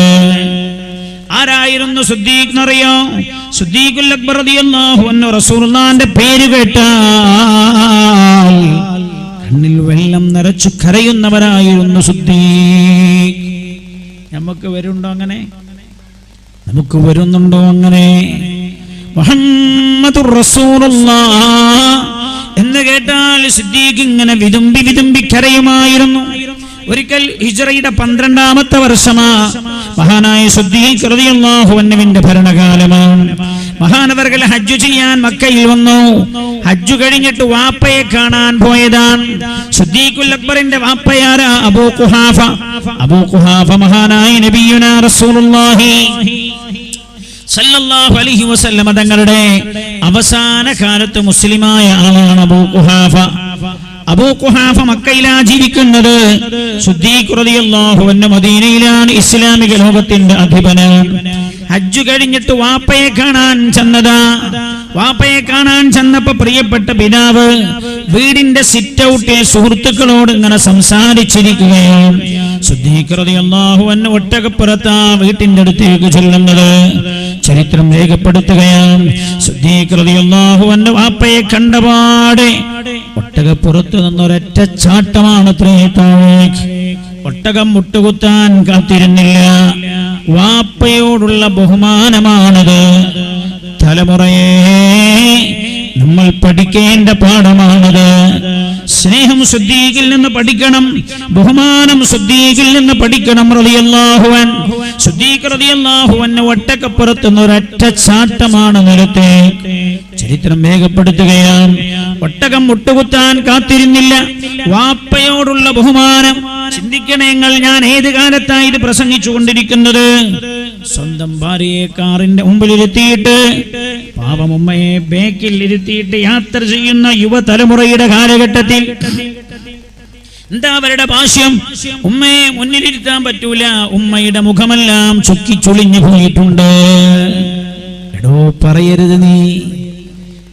ആരായിരുന്നു സിദ്ദീഖ് എന്നറിയോ? സിദ്ദീഖുൽ അക്ബർ റളിയല്ലാഹു അൻഹു റസൂലുള്ളാഹിന്റെ പേര് കേട്ടാൽ കണ്ണിൽ വെള്ളം നിറച്ചു കരയുന്നവരായിരുന്നു സിദ്ദീഖ്. നമുക്ക് വരുന്നുണ്ടോ അങ്ങനെ? നമുക്ക് വരുന്നുണ്ടോ അങ്ങനെ? മുഹമ്മദുർ റസൂലുള്ളാഹ് എന്ന് കേട്ടാൽ സിദ്ദീഖ് ഇങ്ങനെ വിതുമ്പി വിതുമ്പി കരയുമായിരുന്നു. ഒരിക്കൽ ഹിജ്റയുടെ 12ാമത്തെ വർഷമാ. മഹാനായ സിദ്ദീഖ് റളിയല്ലാഹു അൻഹുവിന്റെ ഭരണകാലമാണ്. മഹാനവർകൾ ഹജ്ജ് ചെയ്യാൻ മക്കയിൽ വന്നു. ഹജ്ജ് കഴിഞ്ഞിട്ട് വാപ്പയെ കാണാൻ പോയതാണ്. സിദ്ദീഖുൽ അക്ബറിന്റെ വാപ്പയാരാ? അബൂ ഖുഹാഫ. അബൂ ഖുഹാഫ മഹാനായ നബിയുനാ റസൂലുള്ളാഹി സല്ലല്ലാഹു അലൈഹി വസല്ലം തങ്ങളുടെ അവസാന കാലത്ത് മുസ്ലിമായ ആളാണ് അബൂ ഖുഹാഫ. അബൂ ഖുഹാഫ മക്കയിലാണ് ജീവിക്കുന്നത്. സിദ്ദീഖ് റളിയല്ലാഹു അൻഹു മദീനയിലാണ് ഇസ്ലാമിക ലോകത്തിന്റെ അധിപനാണ്. ഹജ്ജ് കഴിഞ്ഞിട്ട് വാപ്പയെ കാണാൻ ചെന്നതാ. വാപ്പയെ കാണാൻ ചെന്നപ്പോ പ്രിയപ്പെട്ട പിതാവ് വീടിന്റെ സിറ്റ് ഔട്ടിൽ സുഹൃത്തുക്കളോട് ഇങ്ങനെ സംസാരിച്ചിരിക്കുകയാണ്. സിദ്ദീഖ് റളിയല്ലാഹു അൻഹു ഒട്ടകപ്പുറത്താ വീട്ടിന്റെ അടുത്തേക്ക് ചെല്ലുന്നത്. ചരിത്രം രേഖപ്പെടുത്തുകയാണ്. സിദ്ദീഖ് റളിയല്ലാഹു അൻഹു വാപ്പയെ കണ്ടപാടെ ഒട്ടകപ്പുറത്ത് നിന്നൊരൊറ്റ ചാട്ടമാണ് താഴേക്ക്. ഒട്ടകം മുട്ടുകുത്താൻ കാത്തിരുന്നില്ല. വാപ്പയോടുള്ള ബഹുമാനമാണത്. തലമുറയെ നമ്മൾ പഠിക്കേണ്ട പാഠമാണത്. സ്നേഹം സിദ്ദീഖിൽ നിന്ന് പഠിക്കണം, ബഹുമാനം സിദ്ദീഖിൽ നിന്ന് പഠിക്കണം. റളിയല്ലാഹു അൻഹു സിദ്ദീഖ് റളിയല്ലാഹു അൻഹു ഒട്ടകപ്പുറത്ത് ഒരൊറ്റ ചാട്ടമാണ് നിലത്തെ. ചരിത്രം രേഖപ്പെടുത്തുകയാണ്. ഒട്ടകം മുട്ടുകുത്താൻ കാത്തിരുന്നില്ല. വാപ്പയോടുള്ള ബഹുമാനം. ചിന്തിക്കണേങ്ങൾ, ഞാൻ ഏത് കാലത്തായി ഇത് പ്രസംഗിച്ചു കൊണ്ടിരിക്കുന്നത്? സ്വന്തം ഭാര്യയെ കാറിന്റെ മുമ്പിൽ ഇരുത്തിയിട്ട് പാവം ഉമ്മയെ ബേക്കിൽ ഇരുത്തിയിട്ട് യാത്ര ചെയ്യുന്ന യുവതലമുറയുടെ കാലഘട്ടത്തിൽ എന്താ അവരുടെ ഭാഷ്യം? ഉമ്മയെ മുന്നിലിരുത്താൻ പറ്റൂല, ഉമ്മയുടെ മുഖമെല്ലാം ചുക്കി ചുളിഞ്ഞു പോയിട്ടുണ്ട്. എടോ പറയരുത്,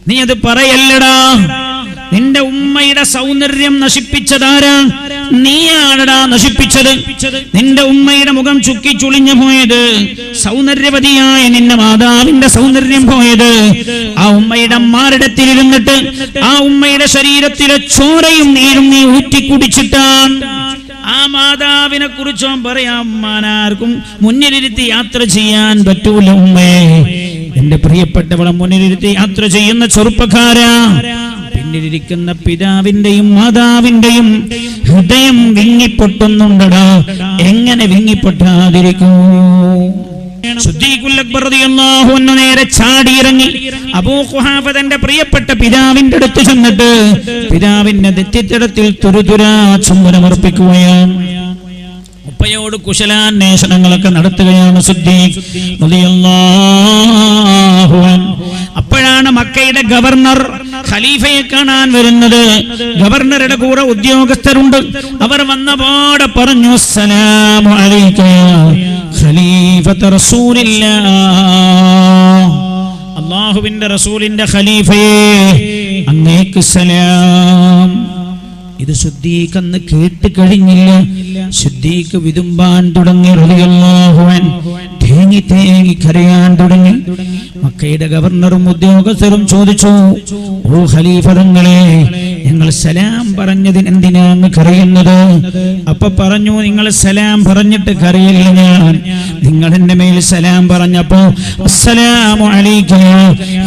നീ അത് പറയല്ലടാ. നിന്റെ ഉമ്മയുടെ സൗന്ദര്യം നശിപ്പിച്ചതാരാ? നീയാണടാ നശിപ്പിച്ചത്. നിന്റെ ഉമ്മയുടെ മുഖം ചുക്കി ചുളിഞ്ഞു പോയത്, സൗന്ദര്യവതിയായ നിന്റെ മാതാവിന്റെ സൗന്ദര്യം പോയത് ആ ഉമ്മയുടെ മാറിടത്തിലിരുന്നിട്ട് ആ ഉമ്മയുടെ ശരീരത്തിലെ ചോരയും നീരും നീ ഊറ്റിക്കുടിച്ചിട്ടാണ്. ആ മാതാവിനെ കുറിച്ചോ പറയാം, മാനാർക്കും മുന്നിലിരുത്തി യാത്ര ചെയ്യാൻ പറ്റൂല ഉമ്മേ. എന്റെ പ്രിയപ്പെട്ടവളെ മുന്നിലിരുത്തി യാത്ര ചെയ്യുന്ന ചെറുപ്പക്കാരാ, പിന്നിലിരിക്കുന്ന പിതാവിന്റെയും മാതാവിന്റെയും ഹൃദയം വിങ്ങിപ്പൊട്ടുന്നുണ്ടടാ. എങ്ങനെ വിങ്ങിപ്പൊട്ടാതിരിക്കൂ? സിദ്ദീഖുൽ അക്ബർ റളിയല്ലാഹു അൻഹു നേരെ ചാടിയിറങ്ങി അബൂ ഖുഹാഫ തന്റെ പ്രിയപ്പെട്ട പിതാവിന്റെ അടുത്ത് ചെന്നിട്ട് പിതാവിന്റെ നെറ്റിത്തടത്തിൽ തുരുതുരാ ചുംബനമർപ്പിക്കുകയാണ്. ഉപ്പയോട് കുശലാന്വേഷണങ്ങളൊക്കെ നടത്തുകയാണ് സിദ്ദീഖ് റളിയല്ലാഹു അൻഹു. അപ്പോഴാണ് മക്കയുടെ ഗവർണർ ഖലീഫയെ കാണാൻ വരുന്നത്. ഗവർണറുടെ കൂടെ ഉദ്യോഗസ്ഥരുണ്ട്. അവർ വന്നപാടെ പറഞ്ഞു, അസ്സലാമു അലൈക ഖലീഫത റസൂലില്ലാഹ്, അല്ലാഹുവിന്റെ റസൂലിന്റെ ഖലീഫയെ അങ്ങേക്ക് സലാം. ഇത് സിദ്ദീഖ് അന്ന് കേട്ട് കഴിഞ്ഞില്ല. സിദ്ദീഖ് വിതുമ്പാൻ തുടങ്ങി, റളിയല്ലാഹു അൻഹു തേങ്ങി തേങ്ങി കരയാൻ തുടങ്ങി. മക്കയുടെ ഗവർണറും ഉദ്യോഗസ്ഥരും ചോദിച്ചു, ഓ ഖലീഫ തങ്ങളെ, ഞങ്ങൾ സലാം പറഞ്ഞതിന് എന്തിനാണ് കരയുന്നത്? അപ്പൊ പറഞ്ഞു, നിങ്ങൾ സലാം പറഞ്ഞിട്ട് കരയില്ല, ഞാൻ നിങ്ങൾ എന്റെ മേൽ സലാം പറഞ്ഞപ്പോ അസ്സലാമു അലൈക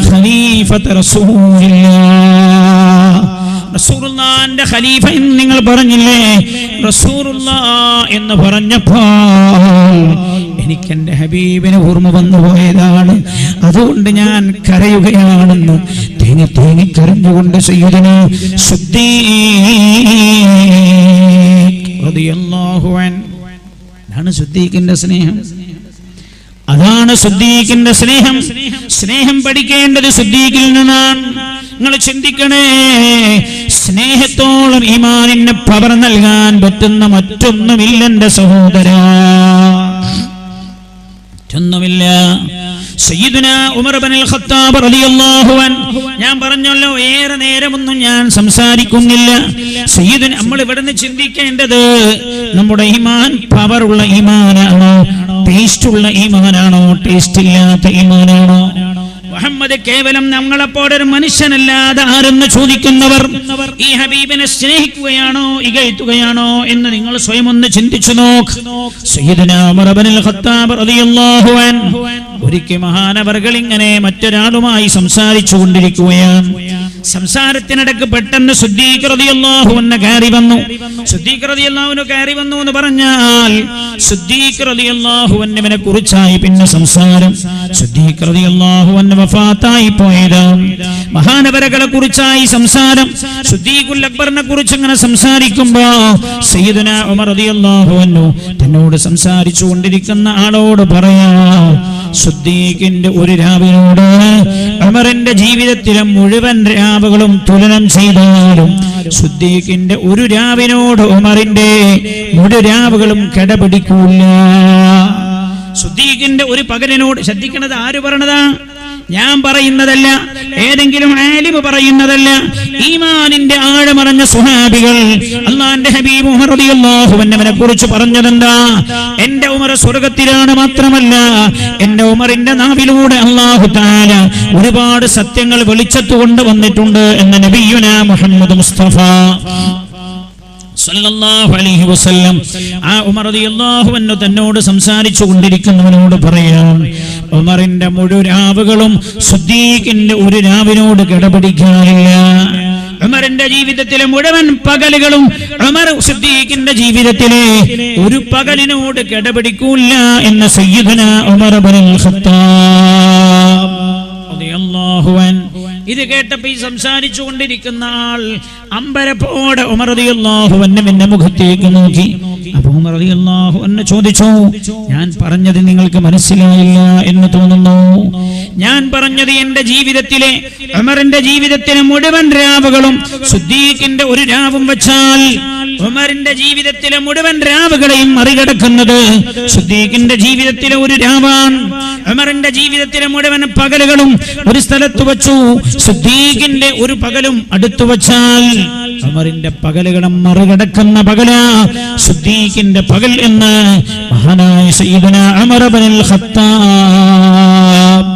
ഖലീഫത റസൂലില്ലാഹ്, റസൂലുള്ളാഹിന്റെ ഖലീഫ എന്ന് നിങ്ങൾ പറഞ്ഞില്ലേ? റസൂലുള്ളാഹ് എന്ന് പറഞ്ഞപ്പോൾ എനിക്ക് എന്റെ ഹബീബിനെ ഓർമ്മ വന്നു പോയതാണ്, അതുകൊണ്ട് ഞാൻ കരയുകയാണെന്ന് തേങ്ങി തേങ്ങി കരഞ്ഞുകൊണ്ട് സയ്യിദുനാ സിദ്ദീഖ് റളിയല്ലാഹു അൻഹു. അതാണ് സിദ്ദീഖിന്റെ സ്നേഹം, അതാണ് സിദ്ദീഖിന്റെ സ്നേഹം. സ്നേഹം പഠിക്കേണ്ടത് സിദ്ദീഖിൽ നിന്നാണ്. നിങ്ങൾ ചിന്തിക്കണേ, സ്നേഹത്തോളം ഈമാനിന് പവർ നൽകാൻ പറ്റുന്ന മറ്റൊന്നുമില്ല എന്റെ സഹോദരാ, മറ്റൊന്നുമില്ല. സയ്യിദുനാ ഉമർ ഇബ്നുൽ ഖത്താബ് റളിയല്ലാഹു അൻഹു, ഞാൻ പറഞ്ഞല്ലോ ഏറെ നേരമൊന്നും ഞാൻ സംസാരിക്കുന്നില്ല. സയ്യിദുനാ, നമ്മൾ ഇവിടുന്ന് ചിന്തിക്കേണ്ടത് നമ്മുടെ ഈമാൻ പവറുള്ള ഈമാനാണോ, ടേസ്റ്റ് ഉള്ള ഈമാനാണോ, ടേസ്റ്റ് ഇല്ലാത്ത ഈമാനാണോ? മുഹമ്മദ് കേവലം നമ്മളെപ്പോലെ ഒരു മനുഷ്യനല്ലാതെ ആരെന്ന് ചോദിക്കുന്നവർ ഈ ഹബീബിനെ സ്നേഹിക്കുകയാണോ ഇകഴ്ത്തുകയാണോ എന്ന് നിങ്ങൾ സ്വയം ഒന്ന് ചിന്തിച്ചു നോക്ക്. സയ്യിദുനാ ഉമർ ഇബ്നുൽ ഖത്താബ് റളിയല്ലാഹു അൻഹു ഒരിക്കൽ മഹാനവർകൾ ഇങ്ങനെ മറ്റൊരാളുമായി സംസാരിച്ചു കൊണ്ടിരിക്കുകയാണ്. സംസാരത്തിനിടക്ക് പെട്ടെന്ന് സിദ്ദീഖ് റളിയല്ലാഹു അൻഹു കയറി വന്നു. സിദ്ദീഖ് റളിയല്ലാഹു അൻഹു കയറി വന്നു എന്ന് പറഞ്ഞാൽ സിദ്ദീഖ് റളിയല്ലാഹു അൻഹുവിനെ കുറിച്ചായി പിന്നെ സംസാരം. സിദ്ദീഖ് റളിയല്ലാഹു അൻഹു വഫാത്തായി പോയതാണ്. മഹാനവരകളെ കുറിച്ചായി സംസാരം. സിദ്ദീഖുൽ അക്ബറിനെ കുറിച്ച് ഇങ്ങനെ സംസാരിക്കുമ്പോ സയ്യിദുനാ ഉമർ റളിയല്ലാഹു അൻഹു തന്നോട് സംസാരിച്ചു കൊണ്ടിരിക്കുന്ന ആളോട് പറയാ, സിദ്ദീഖിന്റെ ഒരു രാവിനോട് ഉമറിന്റെ ജീവിതത്തിലെ മുഴുവൻ രാവുകളും തുലനം ചെയ്താലും സിദ്ദീഖിന്റെ ഒരു രാവിനോട് ഉമറിന്റെ മുഴുവൻ രാവുകളും കിടപിടിക്കൂല. സിദ്ദീഖിന്റെ ഒരു പകലിനോട്, ശ്രദ്ധിക്കണത് ആര് പറഞ്ഞതാ? ഞാൻ പറയുന്നതല്ല, ഏതെങ്കിലും ആലിം പറയുന്നതല്ല. ഈമാനിന്റെ ആഴമറിഞ്ഞ സ്വഹാബികൾ അല്ലാഹുവിന്റെ ഹബീബ് ഉമർ റളിയല്ലാഹു അൻഹുവിനെ കുറിച്ച് പറഞ്ഞതെന്താ? എന്റെ ഉമർ സ്വർഗ്ഗത്തിലാണ്, മാത്രമല്ല എന്റെ ഉമറിന്റെ നാവിലൂടെ അല്ലാഹു തആല ഒരുപാട് സത്യങ്ങൾ വെളിച്ചത്ത് കൊണ്ടുവന്നിട്ടുണ്ട് എന്ന് നബിയുനാ മുഹമ്മദ് മുസ്തഫ സല്ലല്ലാഹു അലൈഹി വസല്ലം ആ ഉമർ റളിയല്ലാഹു അൻഹു തന്നോട് സംസാരിച്ചു കൊണ്ടിരിക്കുന്നവനോട് പറയാം, ഉമറിന്റെ മുഴുവൻ രാവുകളും സിദ്ദീഖിന്റെ ഒരു രാവിനോട് കിടപിടിക്കാനില്ല. ഉമറിന്റെ ജീവിതത്തിലെ മുഴുവൻ പകലുകളും ഉമർ സിദ്ദീഖിന്റെ ജീവിതത്തിലെ ഒരു പകലിനോട് കിടപിടിക്കൂല എന്ന് സയ്യിദുനാ ഉമർ ഇബ്നുൽ ഖത്താബ് റളിയല്ലാഹു അൻഹു. ഇത് കേട്ടപ്പോ ഈ സംസാരിച്ചു കൊണ്ടിരിക്കുന്ന ആൾ അമ്പരപ്പോടെ ഉമർ റളിയല്ലാഹു അൻഹുവിന്റെ മുഖത്തേക്ക് നോക്കി. അപ്പോൾ ഉമർ റളിയല്ലാഹു അൻഹു ചോദിച്ചു, ഞാൻ പറഞ്ഞത് നിങ്ങൾക്ക് മനസ്സിലായില്ല എന്ന് തോന്നുന്നു? ഞാൻ പറഞ്ഞത് എന്റെ ജീവിതത്തിലെ ഉമറിന്റെ ജീവിതത്തിലെ മുഴുവൻ രാവുകളും സിദ്ദീഖിന്റെ ഒരു രാവും വെച്ചാൽ ഉമറിന്റെ ജീവിതത്തിലെ മുഴുവൻ രാവുകളെയും മറികടക്കുന്നത് സിദ്ദീഖിന്റെ ജീവിതത്തിലെ ഒരു രാവാൻ. ഉമറിന്റെ ജീവിതത്തിലെ മുഴുവൻ പകലുകളും ഒരു സ്ഥലത്ത് വെച്ചു, സിദ്ദീഖിന്റെ ഒരു പകലും അടുത്തു വച്ചാൽ ഉമറിന്റെ പകലുകളും മറികടക്കുന്ന പകല സിദ്ദീഖിന്റെ പകൽ എന്ന് മഹാനായ സയ്യിദുന ഉമർ ഇബ്നുൽ ഖത്താബ്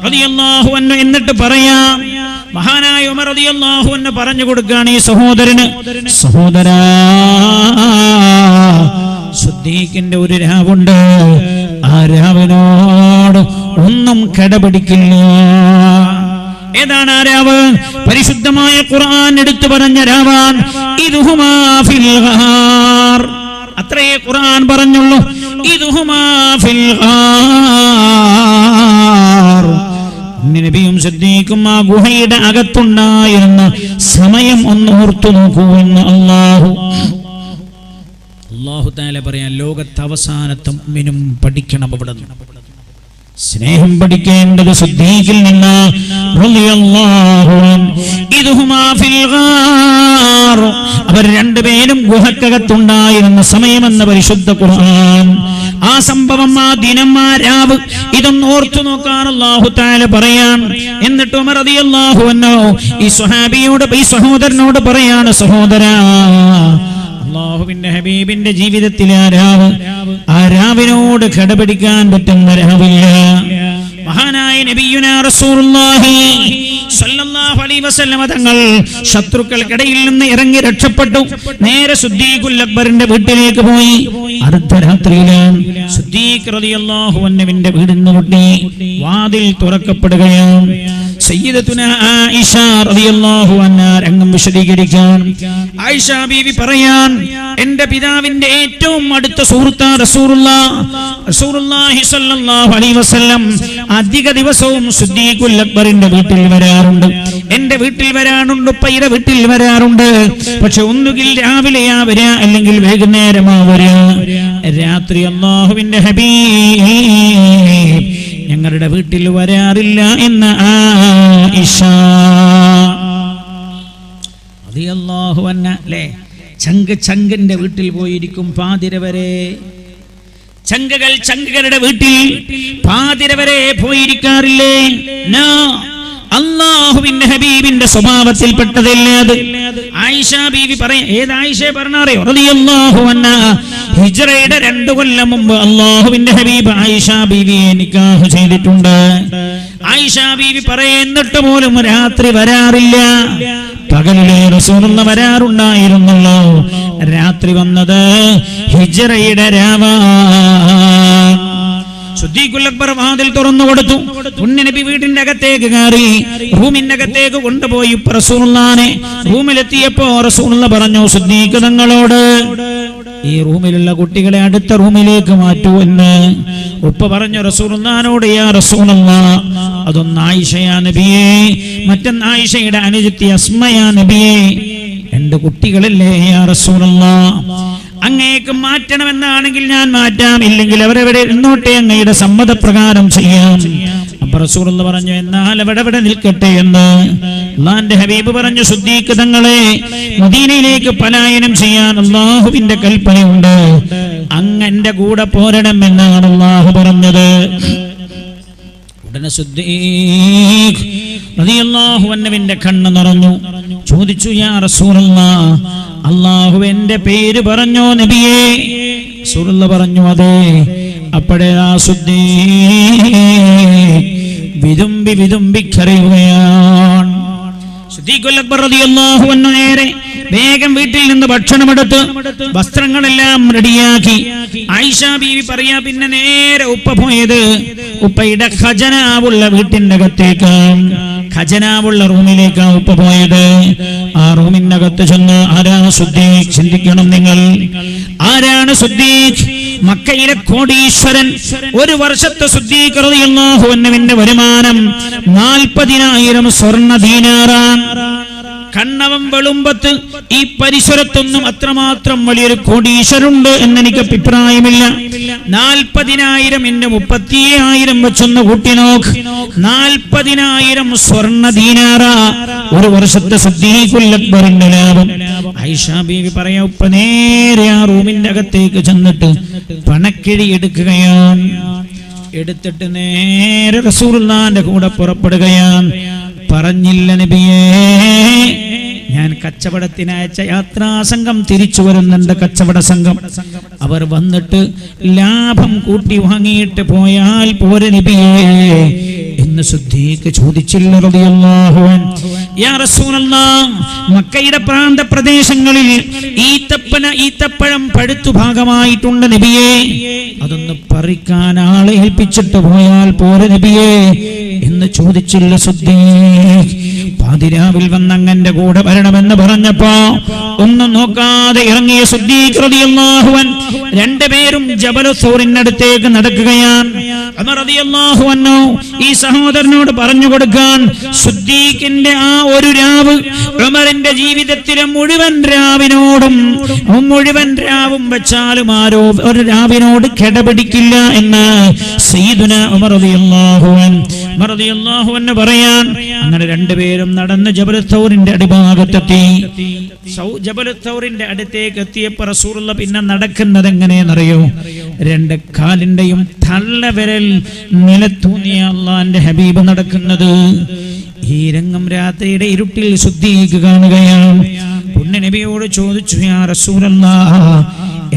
റളിയല്ലാഹു അൻഹു എന്നിട്ട് പറയാം, മഹാനായ ഉമർ റളിയല്ലാഹു അൻഹു പറഞ്ഞു കൊടുക്കുകയാണ് ഈ സഹോദരന്, സഹോദരാ സിദ്ദീഖിന്റെ ഒരു രാവുണ്ട്, ആ രാവിനോട് ഒന്നും കടപിടിക്കില്ല. ഏതാണ് ആ രാവ്? പരിശുദ്ധമായ ഖുർആൻ എടുത്തു പറഞ്ഞ രാവാൻ. ഇദ്ഹുമാ ഫിൽ ഗാർ, അത്രയേ ഖുർആൻ പറഞ്ഞുള്ളൂ. ഇദ്ഹുമാ ഫിൽ ഗാർ. നബിയും സിദ്ദീഖും ആ ഗുഹയുടെ അകത്തുണ്ടായിരുന്ന സമയം ഒന്ന് ഓർത്തു നോക്കൂ എന്ന് അല്ലാഹു തആല പറയാൻ. ലോകത്തെ അവസാനത്തെ മുഅ്മിനും പഠിക്കണം അവിടെ നിന്ന്. സ്നേഹം പഠിക്കേണ്ടത് സിദ്ദീഖിൽ നിന്ന് റളിയല്ലാഹു അൻഹു. ഇദ്ഹുമാ ഫിൽ ഗാർ, അവർ രണ്ടുപേരും ഗുഹക്കകത്തുണ്ടായിരുന്ന സമയമെന്ന പരിശുദ്ധ ഖുർആൻ. ആ സംഭവം, ആ ദിനം, ആ രാവ്, ഇതൊന്ന് ഓർത്തു നോക്കാൻ അല്ലാഹു തആല പറയാൻ. എന്നിട്ട് ഉമർ റളിയല്ലാഹു അൻഹു ഈ സ്വഹാബിയോട്, ഈ സഹോദരനോട് പറയാണ്, സഹോദരാ അല്ലാഹുവിന്റെ ഹബീബിന്റെ ജീവിതത്തിലെ ആ രാവിനോട് കടപിടിക്കാൻ പറ്റുന്ന രാവില്ല. മഹാനായ നബിയുനാ റസൂലുള്ളാഹി സ്വല്ലല്ലാഹു അലൈഹി വസല്ലം തങ്ങൾ ശത്രുക്കൾക്കിടയിൽ നിന്ന് ഇറങ്ങി രക്ഷപ്പെട്ടു. നേരെ സിദ്ദീഖുൽ അക്ബറിന്റെ വീട്ടിലേക്ക് പോയി. അർദ്ധരാത്രിയിലാണ് സിദ്ദീഖ് റളിയല്ലാഹു അൻഹുവിന്റെ വീടിന് മുട്ടി വാതിൽ തുറക്കപ്പെടുകയാണ്. സയ്യിദത്തുനാ ആയിഷ റളിയല്ലാഹു അൻഹാ രംഗം വിശദീകരിക്കാൻ. ആയിഷ ബീവി പറയാൻ, എന്റെ പിതാവിന്റെ ഏറ്റവും അടുത്ത സുഹൃത്താ റസൂലുള്ളാഹി സ്വല്ലല്ലാഹു അലൈഹി വസല്ലം അധിക ദിവസവും സിദ്ദീഖുൽ അക്ബറിന്റെ വീട്ടിൽ വരാറുണ്ട്. എന്റെ വീട്ടിൽ വരാറുണ്ട്, ഉപ്പയുടെ വീട്ടിൽ വരാറുണ്ട്. പക്ഷെ ഒന്നുകിൽ രാവിലെയാ വരാ, അല്ലെങ്കിൽ വൈകുന്നേരമാ വരാ. രാത്രി അല്ലാഹുവിന്റെ ഹബീബ് ഞങ്ങളുടെ വീട്ടിൽ വരാറില്ല എന്ന് ആയിഷ റളിയല്ലാഹു അൻഹ അല്ലേ. ചങ്കിന്റെ വീട്ടിൽ പോയിരിക്കും പാതിര വരെ. ചങ്കുകളുടെ വീട്ടിൽ പാതിര വരെ പോയിരിക്കാറില്ലേ? അല്ലാഹുവിന്റെ ഹബീബിന്റെ സ്വഭാവത്തിൽപ്പെട്ടതല്ലേ അത്. ആയിഷ ബീവി പറയാ, ഏത് ആയിഷയെ പറഞ്ഞറിയോ? റളിയല്ലാഹു അൻഹ ഹിജ്റയുടെ 2 കൊല്ലം മുമ്പ് അല്ലാഹുവിന്റെ ഹബീബ് ആയിഷ ബീവിയെ നിക്കാഹ് ചെയ്തിട്ടുണ്ട്. ആയിഷ ബീവി പറയുന്നിട്ട് പോലും രാത്രി വരാറില്ല. പകലിലെ റസൂലുള്ള വരാറുണ്ടായിരുന്നല്ലോ. രാത്രി വന്നത് ഹിജ്റയുടെ രാവാണ്. സിദ്ദീഖുൽ അക്ബർ വാതിൽ തുറന്നു കൊടുത്തു. നബി വീടിന്റെ അകത്തേക്ക് കയറി റൂമിന്റെ അകത്തേക്ക് കൊണ്ടുപോയി റസൂലുള്ളാഹിനെ. റൂമിലെത്തിയപ്പോ റസൂലുള്ള പറഞ്ഞു സിദ്ദീഖ് തങ്ങളോട്, ഈ റൂമിലുള്ള കുട്ടികളെ അടുത്ത റൂമിലേക്ക് മാറ്റൂ എന്ന്. ഉപ്പ പറഞ്ഞു റസൂലുള്ളാഹിനോട്, യാ റസൂലല്ലാഹ്, അതൊന്ന് ആയിഷയാ നബിയേ, മറ്റൊന്ന് ആയിഷയുടെ അനുജത്തി അസ്മയാ നബിയേ. 2 കുട്ടികളല്ലേ യാ റസൂലല്ലാഹ്, അങ്ങേക്ക് മാറ്റണമെന്നാണെങ്കിൽ ഞാൻ മാറ്റാം, ഇല്ലെങ്കിൽ അവരെവിടെ ഇരുന്നോട്ടെ, അങ്ങയുടെ സമ്മതപ്രകാരം ചെയ്യാം. അപ്പോൾ റസൂലുള്ളാഹി പറഞ്ഞു, എന്നാൽ അവിടെ നിൽക്കട്ടെ എന്ന്. അല്ലാഹുവിന്റെ ഹബീബ് പറഞ്ഞു, സിദ്ദീഖ് തങ്ങളെ മദീനയിലേക്ക് പലായനം ചെയ്യാൻ അല്ലാഹുവിന്റെ കൽപ്പനയുണ്ട്, അങ്ങന്റെ കൂടെ പോരണം എന്നാണ് അല്ലാഹു പറഞ്ഞത്. ഉടനെ സിദ്ദീഖ് റളിയല്ലാഹു അൻഹുവിന്റെ കണ്ണ് നിറഞ്ഞു. ചോദിച്ചു, യാ റസൂലല്ലാഹ്, അല്ലാഹു എന്റെ പേര് പറഞ്ഞോ നബിയേ? റസൂലുള്ളാഹി പറഞ്ഞു, അതെ. അപ്പോഴേ ആ സിദ്ദീഖ് വിതുമ്പി കരയുകയാണ്. സിദ്ദീഖുൽ അക്ബർ റളിയല്ലാഹു അൻഹു നേരെ വേഗം വീട്ടിൽ നിന്ന് ഭക്ഷണമെടുത്ത് വസ്ത്രങ്ങളെല്ലാം റെഡിയാക്കി. ആയിഷ ബീവി പറയാ, പിന്നെ നേരെ ഉപ്പ പോയത് ഉപ്പയുടെ ഖജനാവുള്ള വീട്ടിന്റെ അകത്തേക്ക്, ഖജനാവുള്ള റൂമിലേക്കാണ് ഉപ്പ പോയത്. ആ റൂമിനകത്ത് ചെന്ന്, ആരാണ് സിദ്ദീഖ്? ചിന്തിക്കണം നിങ്ങൾ, ആരാണ് സിദ്ദീഖ്? മക്കയിലെ കോടീശ്വരൻ. 1 വർഷത്തെ സിദ്ദീഖ് റളിയല്ലാഹു അൻഹുവിന്റെ വരുമാനം 40,000 സ്വർണ്ണ ദീനാറാണ്. കണ്ണവം വെളുമ്പത്ത് ഈ പരിസരത്തൊന്നും അത്രമാത്രം വലിയൊരു കോടീശ്വരുണ്ട് എന്നെനിക്ക് അഭിപ്രായമില്ല. 40,000 ഇന്ന് 30,000 വെച്ചൊന്ന് കൂട്ടി നോക്ക്. 40,000 സ്വർണ്ണ ദീനാറ ഒരു വർഷത്തെ സിദ്ദീഖുൽ അക്ബറിന്റെ ലാഭം. ആയിഷ ബീവി പറയാ, ഉപ്പ നേരെ ആ റൂമിന്റെ അകത്തേക്ക് ചെന്നിട്ട് പണക്കിഴി എടുക്കുകയാണ്. എടുത്തിട്ട് നേരെ റസൂലുള്ളാഹിന്റെ കൂടെ പുറപ്പെടുകയാണ്. പറഞ്ഞില്ല നബിയേ, ഞാൻ കച്ചവടത്തിനയച്ച യാത്രാ സംഘം തിരിച്ചു വരുന്നുണ്ട്. കച്ചവട സംഘം അവർ വന്നിട്ട് ലാഭം കൂട്ടി വാങ്ങിയിട്ട് പോയാൽ പോരെ നബിയേ എന്ന് സിദ്ദീഖ് ചോദിച്ചില്ല റളിയല്ലാഹു അൻഹു. യാ റസൂലല്ലാഹ്, മക്കയുടെ പ്രാന്ത പ്രദേശങ്ങളിൽ ഈത്തപ്പഴം പഴുത്തു ഭാഗമായിട്ടുണ്ട് നബിയേ, അതൊന്ന് പറിക്കാൻ ആളെ ഏൽപ്പിച്ചിട്ട് പോയാൽ പോരെ നബിയേ എന്ന് ചോദിച്ചില്ല സിദ്ദീഖ്. പാതിരാവിൽ വന്ന് അങ്ങന്റെ കൂടെ വരണമെന്ന് പറഞ്ഞപ്പോ ഒന്നും നോക്കാതെ ഇറങ്ങിയ സിദ്ദീഖ് റളിയല്ലാഹു അൻഹു രണ്ടുപേരും ജബൽ സൂറിനടുത്തേക്ക് നടക്കുകയാണ്. ഉമർ റളിയല്ലാഹു അൻഹു ഈ സഹോദരനോട് പറഞ്ഞു കൊടുക്കാൻ, സിദ്ദീഖിന്റെ ആ ഒരു രാവ് ഉമറിന്റെ ജീവിതത്തിലെ മുഴുവൻ രാവും വെച്ചാലും ആരോ ഒരു രാവിനോട് കിടപിടിക്കില്ല എന്ന് സയ്യിദുന ഉമർ റളിയല്ലാഹു അൻഹു പറയാൻ. അങ്ങനെ രണ്ടുപേരും നടന്ന് ജബൽ സൗറിന്റെ അടിഭാഗത്തെത്തി. ജബൽ സൗറിന്റെ അടുത്തേക്ക് എത്തിയപ്പോൾ റസൂലുള്ളാഹി പിന്നെ നടക്കുന്നത് എങ്ങനെയെന്നറിയോ? രണ്ട് കാലിന്റെയും തള്ളവിരൽ നിലത്തൂന്നിയ അല്ലാഹുവിന്റെ ഹബീബ് നടക്കുന്നത്. ഈ രംഗം രാത്രിയുടെ ഇരുട്ടിൽ സിദ്ദീഖ് കാണുകയാണ്. പുണ്യ നബിയോട് ചോദിച്ചു, യാ റസൂലല്ലാഹ്,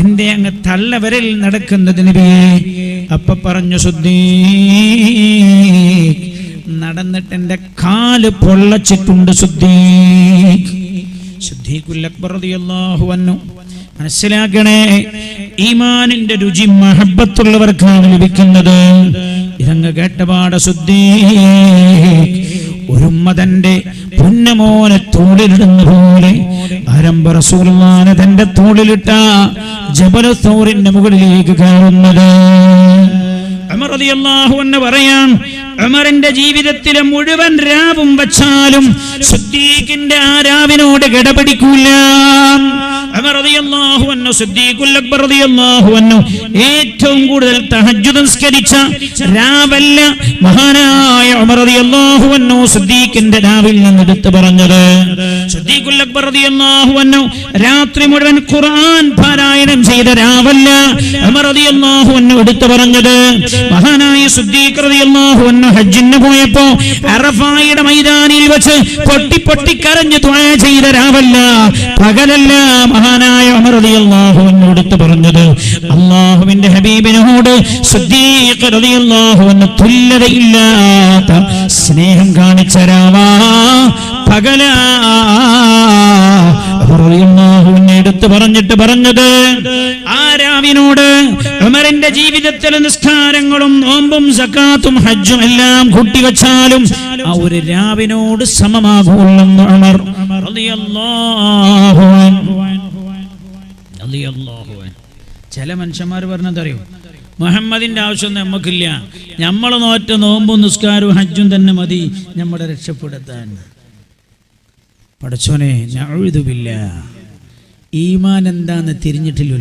എന്റെ അങ്ങ് തള്ളവിരൽ നടക്കുന്നത് നബിയേ? അപ്പൊ പറഞ്ഞു സിദ്ദീഖ്, നടന്നിട്ട് എന്റെ കാല് പൊള്ളച്ചിട്ടുണ്ട് സിദ്ദീഖുൽ അക്ബർ റളിയല്ലാഹു അൻഹു. മനസ്സിലാക്കണേ, ഈമാനിന്റെ രുചി മഹബ്ബത്തുള്ളവർക്കാണ് ലഭിക്കുന്നത്. ഇതങ്ങ് കേട്ടപാട് സിദ്ദീഖ് ഒരുമ്മ തന്റെ പുന്നമോനെ തോളിലിടുന്ന പോലെ ആരംഭ റസൂലുള്ളാഹിനെ തന്റെ തോളിലിട്ട ജബൽ സൗറിന്റെ മുകളിലേക്ക് കയറുന്നത്. ഉമർ റളിയല്ലാഹു അൻഹു പറയാൻ, ഉമറിന്റെ ജീവിതത്തിലെ മുഴുവൻ രാവും വച്ചാലും സിദ്ദീഖിന്റെ ആ രാവിനോട് കിടപിടിക്കൂല. ഉമർ റളിയല്ലാഹു അൻഹു സിദ്ദീഖുൽ അക്ബർ റളിയല്ലാഹു അൻഹു ഏറ്റവും കൂടുതൽ തഹജ്ജുദ് നിസ്കരിച്ച രാവല്ല മഹാനായ ഉമർ റളിയല്ലാഹു അൻഹു സിദ്ദീഖിന്റെ രാവിൽ നിന്ന് എടുത്തു പറഞ്ഞത്. സിദ്ദീഖുൽ അക്ബർ റളിയല്ലാഹു അൻഹു രാത്രി മുഴുവൻ ഖുർആൻ പാരായണം ചെയ്ത രാവല്ല ഉമർ റളിയല്ലാഹു അൻഹു എടുത്തു പറഞ്ഞത്. മഹാനായ സിദ്ദീഖ് റളിയല്ലാഹു അൻഹു ഹജ്ജിന് പോയപ്പോ അറഫായുടെ മൈതാനിൽ വെച്ച് പൊട്ടി കരഞ്ഞു ദുആ ചെയ്ത രാവല്ല പകലല്ല മഹാനായ ഉമർ റളിയല്ലാഹു അൻഹു എടുത്തു പറഞ്ഞത്. അല്ലാഹുവിന്റെ ഹബീബിനോട് സിദ്ദീഖ് റളിയല്ലാഹു അൻഹു തുല്യതയില്ലാത്ത സ്നേഹം കാണിച്ച രാവാ പകല എടുത്തു പറഞ്ഞത്. ആ രാവിനോട് ഉമറിന്റെ ജീവിതത്തിലെ നിസ്കാരങ്ങളും നോമ്പും സക്കാത്തും ഹജ്ജും എല്ലാം കൂട്ടിവച്ചാലും ആ ഒരു രാവിനോട് സമമാകുമെന്ന് ഉമർ റളിയല്ലാഹു അൻഹു. ചില മനുഷ്യന്മാർ പറഞ്ഞതറിയോ, മുഹമ്മദിന്റെ ആവശ്യം നമുക്കില്ല, നമ്മൾ നോറ്റ നോമ്പും നിസ്കാരവും ഹജ്ജും തന്നെ മതി നമ്മുടെ രക്ഷപ്പെടുത്താൻ. പടച്ചോനെ, നഊദു ബില്ലാഹ്, ഈമാൻ എന്താന്ന് തിരിഞ്ഞിട്ടില്ല.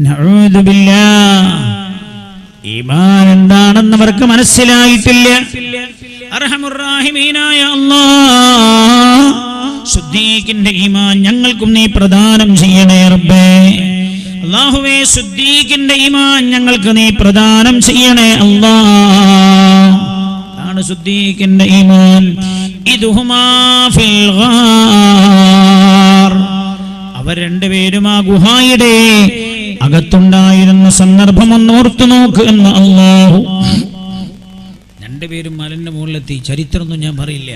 നഊദു ബില്ലാഹ്, ഈമാൻ എന്താണെന്ന് അവർക്ക് മനസ്സിലായിട്ടില്ല. അർഹമുർ റഹീമീനായ അല്ലാഹ്, സിദ്ദീഖിന്റെ ഈമാൻ ഞങ്ങൾക്കും നീ പ്രദാനം ചെയ്യണേ റബ്ബേ. അല്ലാഹുവേ, സിദ്ദീഖിന്റെ ഈമാൻ ഞങ്ങൾക്ക് നീ പ്രദാനം ചെയ്യണേ അല്ലാഹ്. ആണ് സിദ്ദീഖിന്റെ ഈമാൻ. ഇദ്ഹുമാ ഫിൽ ഗാർ, അവർ രണ്ടുപേരും ആ ഗുഹായുടെ അകത്തുണ്ടായിരുന്ന സന്ദർഭം ഒന്ന് ഓർത്തു നോക്ക് എന്ന് അല്ലാഹു. രണ്ടുപേരും മലന്റെ മുകളിലെത്തി. ചരിത്രമൊന്നും ഞാൻ പറയില്ല,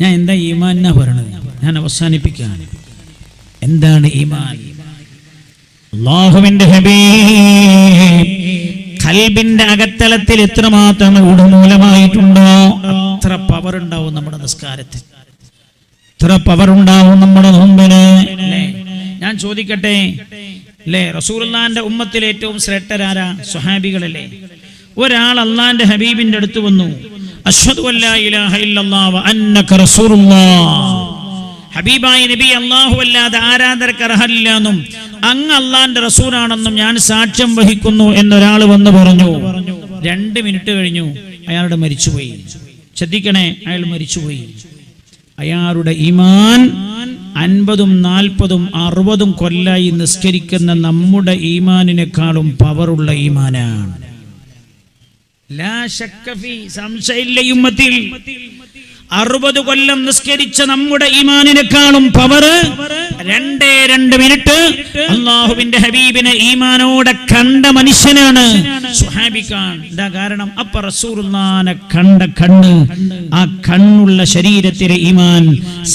ഞാൻ എന്താ ഈമാൻ എന്നാ പറയണത്, ഞാൻ അവസാനിപ്പിക്കാൻ. എന്താണ് ഈമാൻ? അല്ലാഹുവിന്റെ ഹബീബ് ഖൽബിന്റെ അകത്തളത്തിൽ എത്രമാത്രം ഉടമൂലമായിട്ടുണ്ടോ അത്ര പവർ ഉണ്ടാവും നമ്മുടെ നിസ്കാരത്തിൽ, എത്ര പവർ ഉണ്ടാവും നമ്മുടെ നോമ്പിന്. ഞാൻ ചോദിക്കട്ടെ, അല്ലേ, റസൂലുള്ളാഹിന്റെ ഉമ്മത്തിൽ ഏറ്റവും ശ്രേഷ്ഠരാരാ? സ്വഹാബികളല്ലേ. ഒരാൾ അള്ളാന്റെ ഹബീബിന്റെ അടുത്ത് വന്നു, അശ്ഹദു അല്ലാ ഇലാഹ ഇല്ലല്ലാഹ് വ അന്നക റസൂലുള്ളാഹ്, ഹബീബായ നബി അല്ലാഹു അല്ലാതെ ആരാധനക്ക് അർഹരില്ല എന്നും അങ്ങ് അള്ളാന്റെ റസൂലാണെന്നും ഞാൻ സാക്ഷ്യം വഹിക്കുന്നു എന്നൊരാൾ വന്ന് പറഞ്ഞു. 2 മിനിറ്റ് കഴിഞ്ഞു, അയാളുടെ മരിച്ചുപോയി. ശ്രദ്ധിക്കണേ, അയാൾ മരിച്ചുപോയി. അയാളുടെ ഈമാൻ 50, 40, 60 കൊല്ലായി നിസ്കരിക്കുന്ന നമ്മുടെ ഈമാനിനേക്കാളും പവറുള്ള ഈമാനാണ്. ലാ ശക്ക ഫീ, സംശയമില്ല ഉമ്മത്തിൽ 60 കൊല്ലം നിസ്കരിച്ച നമ്മുടെ ഈമാനിനേക്കാളും പവർ 2 മിനിറ്റ് അല്ലാഹുവിന്റെ ഹബീബിനെ ഈമാനോടെ കണ്ട മനുഷ്യനാണ് സ്വഹാബിക്കാൻ. എന്താ കാരണം? അപ്പ റസൂലുള്ളാഹിനെ കണ്ട കണ്ണ്, ആ കണ്ണുള്ള ശരീരത്തിലെ ഈമാൻ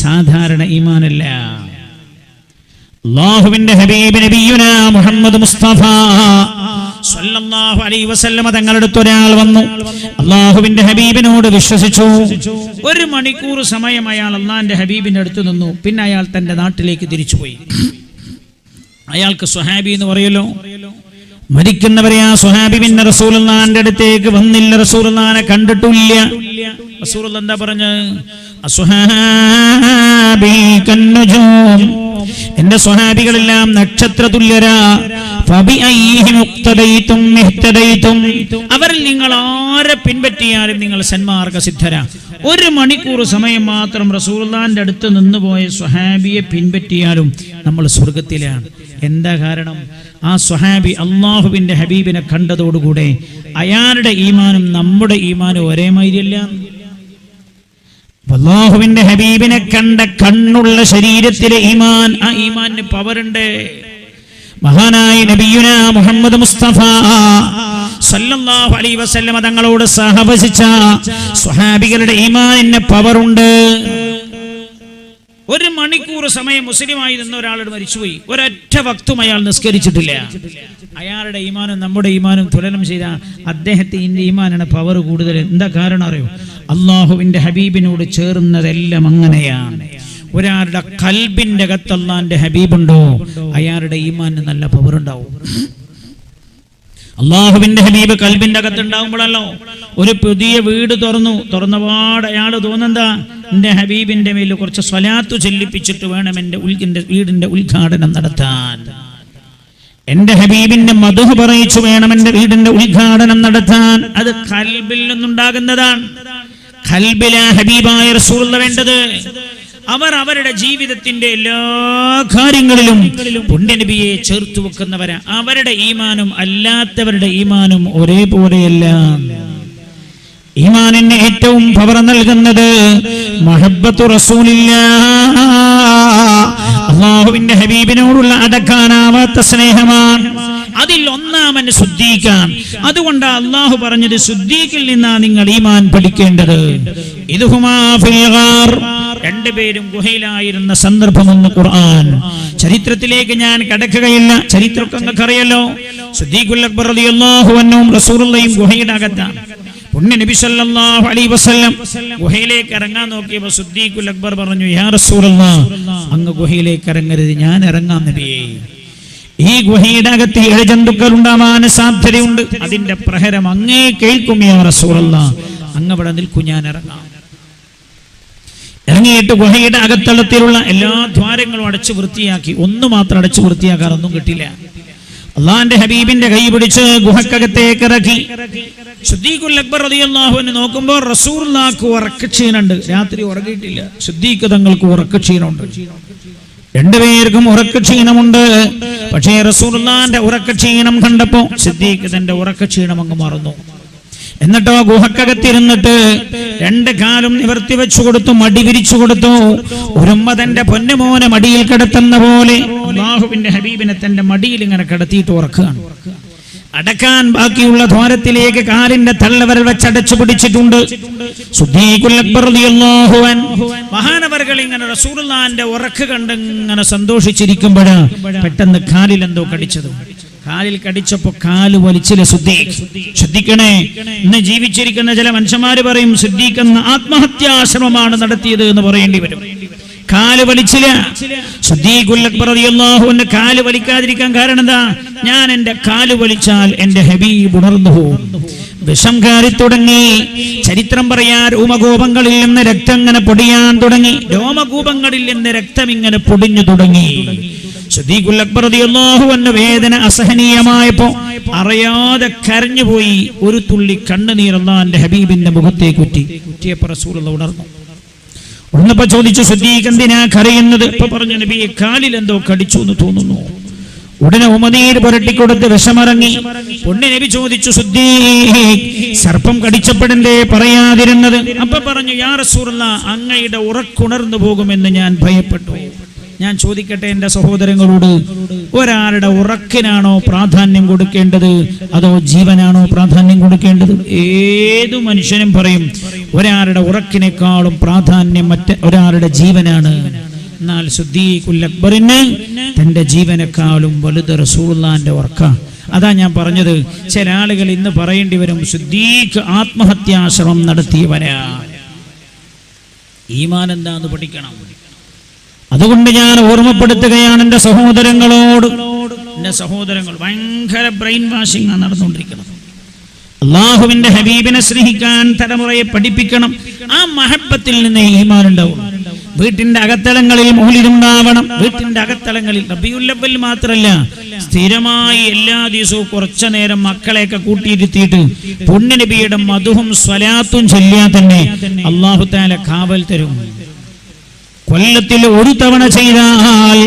സാധാരണ ഈമാനല്ല. അല്ലാഹുവിന്റെ ഹബീബ് നബിയുനാ മുഹമ്മദ് മുസ്തഫ സല്ലല്ലാഹു അലൈഹി വസല്ലമ തങ്ങളുടെ അടുത്ത് ഒരാൾ വന്നു, അല്ലാഹുവിന്റെ ഹബീബിനോട് വിശ്വസിച്ചു. 1 മണിക്കൂർ സമയം അയാൾ അല്ലാഹുവിന്റെ ഹബീബിന്റെ അടുത്ത് നിന്നു. പിന്നെ അയാൾ തന്റെ നാട്ടിലേക്ക് തിരിച്ചുപോയി. അയാൾക്ക് സ്വഹാബി എന്ന് പറയല്ലോ. മരിക്കുന്നവരെ ആ സ്വഹാബി പിന്നെ റസൂലുള്ളാഹിന്റെ അടുത്തേക്ക് വന്നില്ല, റസൂലുള്ളാഹിനെ കണ്ടിട്ടില്ല. റസൂലുള്ളാഹി എന്താ പറഞ്ഞത്? അസ്വഹാബി കന്നുജൂം, എന്റെ സ്വഹാബികളെല്ലാം നക്ഷത്ര തുല്യരാ. അവരിൽ നിങ്ങൾ ആരെ പിൻപറ്റിയാലും നിങ്ങൾ സന്മാർഗ സിദ്ധരാ. 1 മണിക്കൂർ സമയം മാത്രം റസൂലുള്ളാഹിന്റെ അടുത്ത് നിന്നുപോയ സ്വഹാബിയെ പിൻപറ്റിയാലും നമ്മൾ സ്വർഗത്തിലാണ്. എന്താ കാരണം? ആ സ്വഹാബി അല്ലാഹുവിന്റെ ഹബീബിനെ കണ്ടതോടുകൂടെ അയാളുടെ ഈമാനും നമ്മുടെ ഈമാനും ഒരേ മാതിരിയല്ല. അല്ലാഹുവിന്റെ ഹബീബിനെ കണ്ട കണ്ണുള്ള ശരീരത്തിലെ ഈമാൻ, ആ ഈമാനിന് പവറുണ്ട്. മഹാനായ നബിയുനാ മുഹമ്മദ് മുസ്തഫ സല്ലല്ലാഹു അലൈഹി വസല്ലമ തങ്ങളോട് സഹവസിച്ച സ്വഹാബികളുടെ ഈമാനിന് പവറുണ്ട്. 1 മണിക്കൂർ സമയം മുസ്ലിമായി നിന്ന ഒരാളോട് മരിച്ചുപോയി. ഒരൊറ്റ വക്തും അയാൾ നിസ്കരിച്ചിട്ടില്ല. അയാളുടെ ഈമാനും നമ്മുടെ ഈമാനും തുലനം ചെയ്ത അദ്ദേഹത്തിന്റെ ഈമാനാണ് പവർ കൂടുതൽ. എന്താ കാരണം അറിയോ? അല്ലാഹുവിന്റെ ഹബീബിനോട് ചേർന്നതെല്ലാം അങ്ങനെയാണ്. ഒരാളുടെ ഖൽബിന്റെ അകത്ത് അല്ലാഹുവിന്റെ ഹബീബുണ്ടോ, അയാളുടെ ഈമാനിന് നല്ല പവർ ഉണ്ടാവും. അല്ലാഹുവിന്റെ ഹബീബ് ഖൽബിന്റെ അകത്ത് ഉണ്ടാവുമ്പോഴല്ലോ ഒരു പുതിയ വീട് തുറന്നപാട് അയാൾ തോന്നുന്നതാ, എന്റെ ഹബീബിന്റെ മേൽ കുറച്ച് സ്വലാത്ത് ചൊല്ലിപ്പിച്ചിട്ട് വേണം എന്റെ വീടിന്റെ ഉദ്ഘാടനം നടത്താൻ. എന്റെ ഹബീബിന്റെ മദ്ഹ് പറയിച്ചു വേണം എന്റെ വീടിന്റെ ഉദ്ഘാടനം നടത്താൻ. അത് ഖൽബിൽ നിന്നുണ്ടാകുന്നതാണ്. ഖൽബിലാ ഹബീബായ റസൂലുള്ളാഹി വേണ്ടത്. അവർ അവരുടെ ജീവിതത്തിന്റെ എല്ലാ കാര്യങ്ങളിലും പുണ്യനബിയെ ചേർത്തു വെക്കുന്നവരാ. അവരുടെ ഈമാനും അല്ലാത്തവരുടെ ഈമാനും ഒരേപോലെയല്ല. ഈമാനിന് ഏറ്റവും പവർ നൽകുന്നത് മഹബ്ബത്തു റസൂലില്ലാഹ്, അല്ലാഹുവിന്റെ ഹബീബിനോടുള്ള അടക്കാനാവാത്ത സ്നേഹമാണ്. അതിൽ ഒന്നാമൻ സുദ്ദീഖാൻ. അതുകൊണ്ട് അല്ലാഹു പറഞ്ഞത് സുദ്ദീഖിൽ നിന്നാണ് നിങ്ങൾ ഈമാൻ പഠിക്കേണ്ടത്. ഇദ്ഹുമാ ഫിൽ ഗാർ, 2 പേരും ഗുഹയിലായിരുന്ന സന്ദർഭമെന്ന് ഖുർആൻ. ചരിത്രത്തിലേക്ക് ഞാൻ കടക്കുകയില്ല, ചരിത്രമൊക്കെ നിങ്ങൾക്കറിയല്ലോ. സിദ്ദീഖുൽ അക്ബർ റളിയല്ലാഹു അൻഹും റസൂലുള്ളാഹിയും ഗുഹയുടെ അകത്താണ്. പുണ്യ നബി സല്ലല്ലാഹു അലൈഹി വസല്ലം ഗുഹയിലേക്ക് ഇറങ്ങാൻ നോക്കിയപ്പോൾ സിദ്ദീഖുൽ അക്ബർ പറഞ്ഞു, യാ റസൂലല്ലാഹ്, അങ്ങ് ഗുഹയിലേക്ക് ഇറങ്ങരുത്, ഞാൻ ഇറങ്ങാം നബിയേ. ഈ ഗുഹയുടെ അകത്ത് ഇഴജന്തുക്കൾ ഉണ്ടാവാൻ സാധ്യതയുണ്ട്, അതിന്റെ പ്രഹരം അങ്ങേ കേൾക്കും യാ റസൂലല്ലാഹ്, അങ്ങ് അവിടെ നിൽക്കൂ, ഞാൻ ഇറങ്ങാം. ഇറങ്ങിയിട്ട് ഗുഹയുടെ അകത്തളത്തിലുള്ള എല്ലാ ദ്വാരങ്ങളും അടച്ചു വൃത്തിയാക്കി. ഒന്ന് മാത്രം അടച്ചു വൃത്തിയാക്കാറൊന്നും കിട്ടില്ല. അള്ളാന്റെ ഹബീബിന്റെ കൈ പിടിച്ച് ഗുഹക്കകത്തേക്ക് ഇറക്കി. സിദ്ദീഖുൽ അക്ബർ റളിയല്ലാഹു അൻഹു നോക്കുമ്പോൾ റസൂലുള്ളാഹിക്ക് ഉറക്കക്ഷീണുണ്ട്. രാത്രി ഉറങ്ങിയിട്ടില്ല. സിദ്ദീഖ് തങ്ങൾക്ക് ഉറക്കക്ഷീണമുണ്ട്. 2 പേർക്കും ഉറക്കക്ഷീണമുണ്ട്. പക്ഷേ റസൂലുള്ളാഹിന്റെ ഉറക്കക്ഷീണം കണ്ടപ്പോ സിദ്ദീഖ് തന്റെ ഉറക്കക്ഷീണം അങ്ങ് മറന്നു. എന്നിട്ടോ ഗുഹക്കകത്തിരുന്നിട്ട് 2 കാലും നിവർത്തി വെച്ചു കൊടുത്തു, മടി വിരിച്ചു കൊടുത്തു. ഒരുമ്മ തന്റെ പൊന്നുമോനെ മടിയിൽ കിടത്തുന്ന പോലെ അല്ലാഹുവിന്റെ ഹബീബിനെ തന്റെ മടിയിൽ ഇങ്ങനെ കിടത്തിയിട്ട് ഉറക്കുകയാണ്. അടക്കാൻ ബാക്കിയുള്ള ദ്വാരത്തിലേക്ക് കാലിന്റെ തള്ളവരൽ വെച്ച് അടച്ചു പിടിച്ചിട്ടുണ്ട്. സിദ്ദീഖുൽ അക്ബർ റളിയല്ലാഹു അൻഹു മഹാനവർകൾ ഇങ്ങനെ റസൂലുള്ളാഹിന്റെ ഉറക്ക് കണ്ട് ഇങ്ങനെ സന്തോഷിച്ചിരിക്കുമ്പോഴാണ് പെട്ടെന്ന് കാലിൽ എന്തോ കടിച്ചത്. കാലിൽ കടിച്ചപ്പോ കാല് വലിച്ചില്ല സിദ്ദീഖ്. ശ്രദ്ധിക്കണേ, ഇന്ന് ജീവിച്ചിരിക്കുന്ന ചില മനുഷ്യന്മാര് പറയും സിദ്ദീഖ് എന്ന ആത്മഹത്യാശ്രമമാണ് നടത്തിയത് എന്ന് പറയേണ്ടി വരും. കാല് വലിച്ചില്ല. സിദ്ദീഖുൽ അക്ബർ റളിയല്ലാഹു അൻഹു കാല് വലിക്കാതിരിക്കാൻ കാരണം എന്താ? ഞാൻ എന്റെ കാല് വലിച്ചാൽ എന്റെ ഹബീബ് ഉണർന്നു പോകും. വിഷം കയറി തുടങ്ങി. ചരിത്രം പറയാ രോമകൂപങ്ങളിൽ നിന്ന് രക്തം ഇങ്ങനെ പൊടിയാൻ തുടങ്ങി. രോമകൂപങ്ങളിൽ നിന്ന് രക്തം ഇങ്ങനെ പൊടിഞ്ഞു തുടങ്ങി. സിദ്ദീഖുൽ അക്ബർ റളിയല്ലാഹു അൻഹു വേദന അസഹനീയമായപ്പോ അറിയാതെ കരഞ്ഞുപോയി. ഒരു തുള്ളി കണ്ണുനീർ അല്ലാഹുവിന്റെ ഹബീബിന്റെ മുഖത്തേക്ക് കുറ്റിയപ്പോൾ റസൂലുള്ളാഹി ഉണർന്നു. ഉണർന്നപ്പോ ചോദിച്ചു, സിദ്ദീഖ് എന്തിനാ കരയുന്നത്? ഇപ്പൊ പറഞ്ഞു, നബിയെ കാലിൽ എന്തോ കടിച്ചു എന്ന് തോന്നുന്നു. ഉടനെ ഉമനീർ പുരട്ടിക്കൊടുത്ത് വിഷമിറങ്ങി. പൊണ്ണി നബി ചോദിച്ചു, സിദ്ദീഖ് സർപ്പം കടിച്ചപ്പെടണ്ടേ പറയാതിരുന്നത്? അപ്പൊ പറഞ്ഞു, യാ റസൂലല്ലാഹ്, അങ്ങയുടെ ഉറക്കുണർന്നു പോകുമെന്ന് ഞാൻ ഭയപ്പെട്ടു. ഞാൻ ചോദിക്കട്ടെ എന്റെ സഹോദരങ്ങളോട്, ഒരാളുടെ ഉറക്കിനാണോ പ്രാധാന്യം കൊടുക്കേണ്ടത് അതോ ജീവനാണോ പ്രാധാന്യം കൊടുക്കേണ്ടത്? ഏതു മനുഷ്യനും പറയും ഒരാളുടെ ഉറക്കിനേക്കാളും പ്രാധാന്യം ഒരാളുടെ ജീവനാണ്. എന്നാൽ സിദ്ദീഖുൽ അക്ബറിന് തന്റെ ജീവനേക്കാളും വലുത് റസൂലുള്ളാഹിന്റെ ഉറക്ക. അതാ ഞാൻ പറഞ്ഞത്, ചില ആളുകൾ ഇന്ന് പറയേണ്ടി വരും, സിദ്ദീഖ് ആത്മഹത്യാശ്രമം നടത്തിയവനാ. ഈമാൻ എന്താന്ന് പഠിക്കണം. അതുകൊണ്ട് ഞാൻ ഓർമ്മപ്പെടുത്തുകയാണ് എന്റെ സഹോദരങ്ങളോട്. എന്റെ സഹോദരങ്ങൾ, ഭയങ്കര ബ്രെയിൻ വാഷിംഗ് ആണ് നടന്നുകൊണ്ടിരിക്കുന്നത്. അള്ളാഹുവിന്റെ ഹബീബിനെ സ്നേഹിക്കാൻ തലമുറയെ പഠിപ്പിക്കണം. ആ മഹബത്തിൽ നിന്ന് ഈമാൻ ഉണ്ടാവും. വീട്ടിന്റെ അകത്തളങ്ങളിൽ മൗലിദുണ്ടാവണം. വീട്ടിന്റെ അകത്തളങ്ങളിൽ റബീഉൽ അവ്വൽ മാത്രമല്ല, സ്ഥിരമായി എല്ലാ ദിവസവും കുറച്ചു നേരം മക്കളെയൊക്കെ കൂട്ടിയിരുത്തിയിട്ട് പുണ്യനബിയുടെ മദ്ഹും സ്വലാത്തും ചൊല്ലിയാൽ തന്നെ അല്ലാഹു തആല കാവൽ തരും. കൊല്ലത്തിൽ ഒരു തവണ ചെയ്താൽ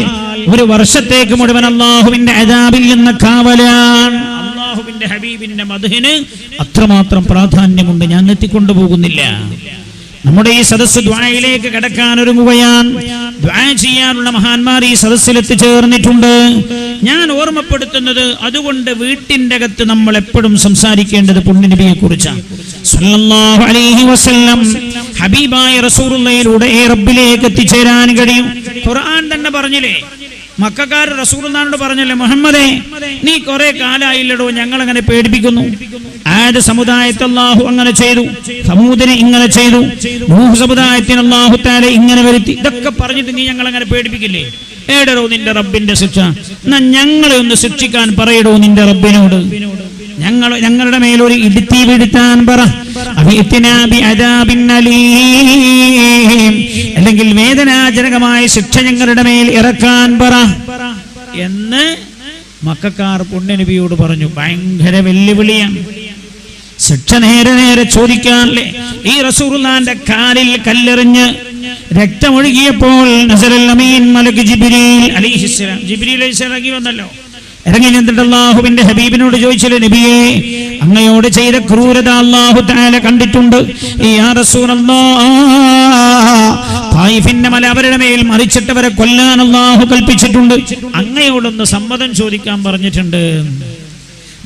ഒരു വർഷത്തേക്ക് മുഴുവൻ അല്ലാഹുവിന്റെ അദാബിൽ നിന്ന് കാവലാണ്. അല്ലാഹുവിന്റെ ഹബീബിന്റെ മദ്ഹിന് അത്രമാത്രം പ്രാധാന്യമുണ്ട്. ഞാൻ എത്തിക്കൊണ്ടുപോകുന്നില്ല. നമ്മുടെ ഈ സദസ്സ് ദുആയിലേക്ക് കടക്കാൻ ഒരുങ്ങുകയാണ്. ദുആ ചെയ്യാനുള്ള മഹാന്മാർ ഈ സദസ്സിൽ എത്തിച്ചേർന്നിട്ടുണ്ട്. ഞാൻ ഓർമ്മപ്പെടുത്തുന്നത്, അതുകൊണ്ട് വീട്ടിന്റെ അകത്ത് നമ്മൾ എപ്പോഴും സംസാരിക്കേണ്ടത് പുണ്യനബിയെ കുറിച്ചാണ്. സല്ലല്ലാഹു അലൈഹി വസല്ലം ഹബീബായ റസൂലുള്ളാഹിയിലൂടെ റബ്ബിലേക്ക് എത്തിച്ചേരാൻ കഴിയും. ഖുർആൻ തന്നെ പറഞ്ഞില്ലേ, മക്കക്കാർ റസൂലുള്ളാഹിയോട് പറഞ്ഞല്ലേ, മുഹമ്മദേ നീ കുറെ കാലായില്ലടോ ഞങ്ങൾ അങ്ങനെ പേടിപ്പിക്കുന്നു. ആദ് സമുദായത്തെ അല്ലാഹു അങ്ങനെ ചെയ്തു, സമൂദിനെ ഇങ്ങനെ ചെയ്തു, നൂഹ് സമുദായത്തിന് അല്ലാഹു തആല ഇങ്ങനെ വരുത്തി. ഇതൊക്കെ പറഞ്ഞിട്ട് നീ ഞങ്ങൾ അങ്ങനെ പേടിപ്പിക്കില്ലേ? ഏടരോ നിന്റെ റബ്ബിന്റെ ശിക്ഷ. എന്നാ ഞങ്ങളെ ഒന്ന് ശിക്ഷിക്കാൻ പറയടോ നിന്റെ റബ്ബിനോട്. ഞങ്ങളുടെ മേലൊരു ഇടുത്തി വിടുത്താൻ പറ. അല്ലെങ്കിൽ വേദനാജനകമായ ശിക്ഷ ഞങ്ങളുടെ മേൽ ഇറക്കാൻ പറ എന്ന് മക്കക്കാർ പുണ്യനബിയോട് പറഞ്ഞു. ഭയങ്കര വെല്ലുവിളിയാണ്. ശിക്ഷ നേരെ ചോദിക്കാനല്ലേ. ഈ റസൂലുള്ളാഹിന്റെ കാലിൽ കല്ലെറിഞ്ഞ് രക്തമൊഴുകിയപ്പോൾ നസറൽ അമീൻ മലക്ക് ജിബ്രീൽ അലൈഹിസ്സലാം ഇറങ്ങി വന്നല്ലോ. ഇറങ്ങി നിന്നിട്ട് അല്ലാഹുവിന്റെ ഹബീബിനോട് ചോദിച്ചല്ലോ, നബിയേ അങ്ങയോട് ചെയ്ത ക്രൂരത അല്ലാഹു തആല കണ്ടിട്ടുണ്ട്. യാ റസൂലല്ലാഹ്, തായിഫിന്റെ മല അവരുടെ മേൽ മറിച്ചിട്ടവരെ കൊല്ലാൻ അല്ലാഹു കൽപ്പിച്ചിട്ടുണ്ട്. അങ്ങയോടൊന്ന് സമ്മതം ചോദിക്കാൻ പറഞ്ഞിട്ടുണ്ട്.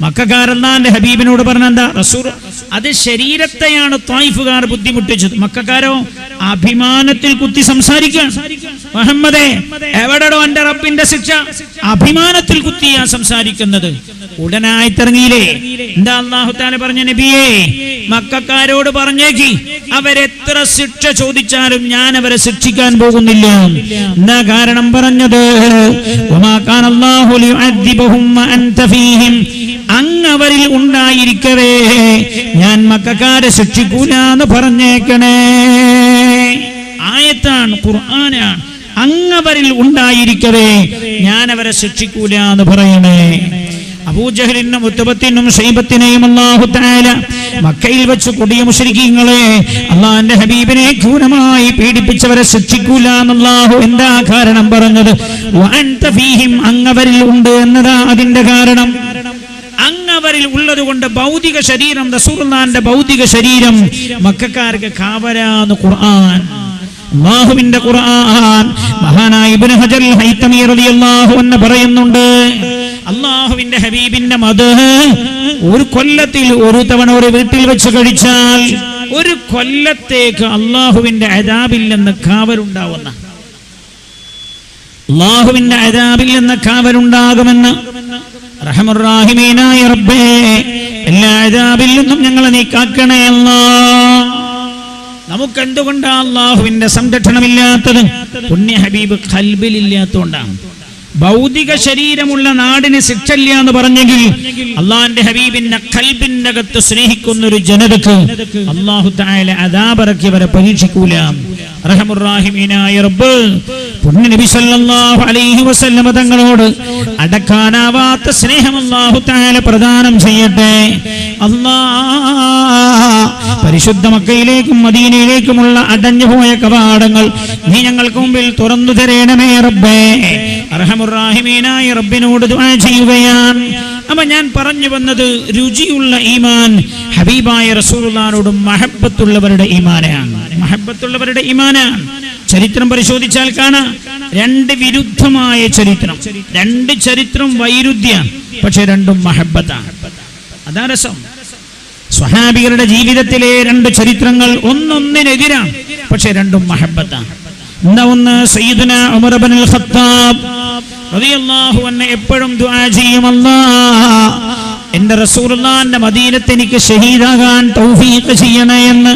മക്കക്കാരല്ലാന്റെ ഹബീബിനോട് പറഞ്ഞെന്താ? റസൂൽ അത് ശരീരത്തെയാണ് ത്വായിഫുകാർ ബുദ്ധിമുട്ടിച്ചത്. മക്കക്കാരോ അഭിമാനത്തിൽ കുത്തി സംസാരിക്കാൻ. മുഹമ്മദേ എവിടെടോ എന്റെ റബ്ബിന്റെ ശിക്ഷ? അഭിമാനത്തിൽ കുത്തിയാ സംസാരിക്കുന്നത്. ഉടനായിത്തിറങ്ങിയില്ലേ. എന്താ അല്ലാഹു തആല പറഞ്ഞ? നബിയേ മക്കക്കാരോട് പറഞ്ഞേക്ക്, അവരെത്ര ശിക്ഷ ചോദിച്ചാലും ഞാൻ അവരെ ശിക്ഷിക്കാൻ പോകുന്നില്ല. എന്താ കാരണം പറഞ്ഞത്? വമാ കാന അല്ലാഹു ലിയുഅദ്ദിബുഹും വഅൻത ഫീഹിം, അങ്ങവരിൽ ഉണ്ടായിരിക്കവേ ഞാൻ മക്കക്കാരെ ശിക്ഷിക്കൂലാന്ന് പറഞ്ഞേക്കണേ. ആയത്താണ്, ഖുർആനാണ്. അങ്ങവരിൽ ഉണ്ടായിരിക്കവേ ഞാൻ അവരെ ശിക്ഷിക്കൂലാന്ന് പറയണേ. അബൂജഹലിനും ഉത്ബത്തിനും ശൈബത്തിനെയും അല്ലാഹു തആല മക്കയിൽ വെച്ച് കൊടിയ മുശ്രിക്കീങ്ങളെ അല്ലാഹുവിന്റെ ഹബീബിനെ ക്രൂരമായി പീഡിപ്പിച്ചവരെ ശിക്ഷിക്കൂലാന്ന് അല്ലാഹു എന്താ കാരണം പറഞ്ഞത്? വഅൻത ഫീഹിം, അങ്ങവരിൽ ഉണ്ട് എന്നതാ അതിന്റെ കാരണം. അങ്ങവരിൽ ഉള്ളത് കൊണ്ട് ഭൗതിക ശരീരം, റസൂലുള്ളാഹിന്റെ ഭൗതിക ശരീരം മക്കക്കാർക്ക് കാവലാന്ന് ഖുർആൻ. അല്ലാഹുവിന്റെ ഖുർആൻ മഹാനായ ഇബ്നു ഹജർ ഹൈതമി റളിയല്ലാഹു അൻഹു പറയുന്നുണ്ട്, അല്ലാഹുവിന്റെ ഹബീബിന്റെ മദ്ഹ് ഒരു കൊല്ലത്തിൽ ഒരു തവണ ഒരു വീട്ടിൽ വെച്ച് കഴിച്ചാൽ ഒരു കൊല്ലത്തേക്ക് അല്ലാഹുവിന്റെ അദാബിൽ നിന്ന് കാവലുണ്ടാവുന്ന, അല്ലാഹുവിന്റെ അദാബിൽ നിന്ന് കാവലുണ്ടാകുമെന്ന് റഹ്മർ റഹീമീനായ റബ്ബേ എല്ലാ അദാബിൽ നിന്നും ഞങ്ങളെ നീ കാക്കണേ അല്ലാഹ്. നമുക്ക് എന്തുകൊണ്ടാണ് അല്ലാഹുവിന്റെ സംരക്ഷണമില്ലാത്തത്? പുണ്യ ഹബീബ് ഖൽബിൽ ഇല്ലാത്തതുകൊണ്ടാണ്. ഭൗതിക ശരീരമുള്ള നാടിന് ശിക്ഷയില്ല എന്ന് പറഞ്ഞെങ്കിൽ അള്ളാന്റെ ഹബീബിന്റെ ഖൽബിന്റെ അകത്ത് സ്നേഹിക്കുന്ന ഒരു ജനതക്ക് അല്ലാഹു തആല അദാബ് ഇറക്കിയവരെ പരീക്ഷിക്കൂല. റഹ്മുർ-റഹീമീനായ റബ്ബ് പുണ്യ നബി സല്ലല്ലാഹു അലൈഹി വസല്ലമ തങ്ങളോട് അടക്കാനാവാത്ത സ്നേഹം അല്ലാഹു തആല പ്രദാനം ചെയ്യട്ടെ. പരിശുദ്ധ മക്കയിലേക്കും മദീനയിലേക്കുമുള്ള അടഞ്ഞുപോയ കവാടങ്ങൾ നീ ഞങ്ങൾക്ക് മുമ്പിൽ തുറന്നു തരണമേ റബ്ബേ. അർഹമുർ-റഹീമീനായ റബ്ബിനോട് ദുആ ചെയ്യുകയാണ്. അപ്പൊ ഞാൻ പറഞ്ഞു വന്നത് രുചിയുള്ള ഈമാൻ ഹബീബായ റസൂലുള്ളാഹിനോട് മഹബ്ബത്തുള്ളവരുടെ ഈമാനാണ്. മഹബ്ബത്തുള്ളവരുടെ ഈമാനാണ്. ചരിത്രം പരിശോധിച്ചാൽ കാണാം, രണ്ട് വിരുദ്ധമായ ചരിത്രം, രണ്ട് ചരിത്രം വൈരുദ്ധ്യം, പക്ഷെ രണ്ടും മഹബ്ബത്താണ്. അതാ രസം. സ്വഹാബികളുടെ ജീവിതത്തിലെ രണ്ട് ചരിത്രങ്ങൾ ഒന്നൊന്നിനെതിരാണ്, പക്ഷെ രണ്ടും മഹബ്ബത്താണ്. എന്താ ഒന്ന്? സയ്യിദുനാ ഉമർ ഇബ്നുൽ ഖത്താബ് റളിയല്ലാഹു അൻഹു എപ്പോഴും ദുആ ചെയ്യും, അല്ലാഹ് എന്റെ റസൂലുള്ളാഹിന്റെ മദീനത്ത് എനിക്ക് ഷഹീദാകാൻ തൗഫീഖ് ചെയ്യണേ എന്ന്.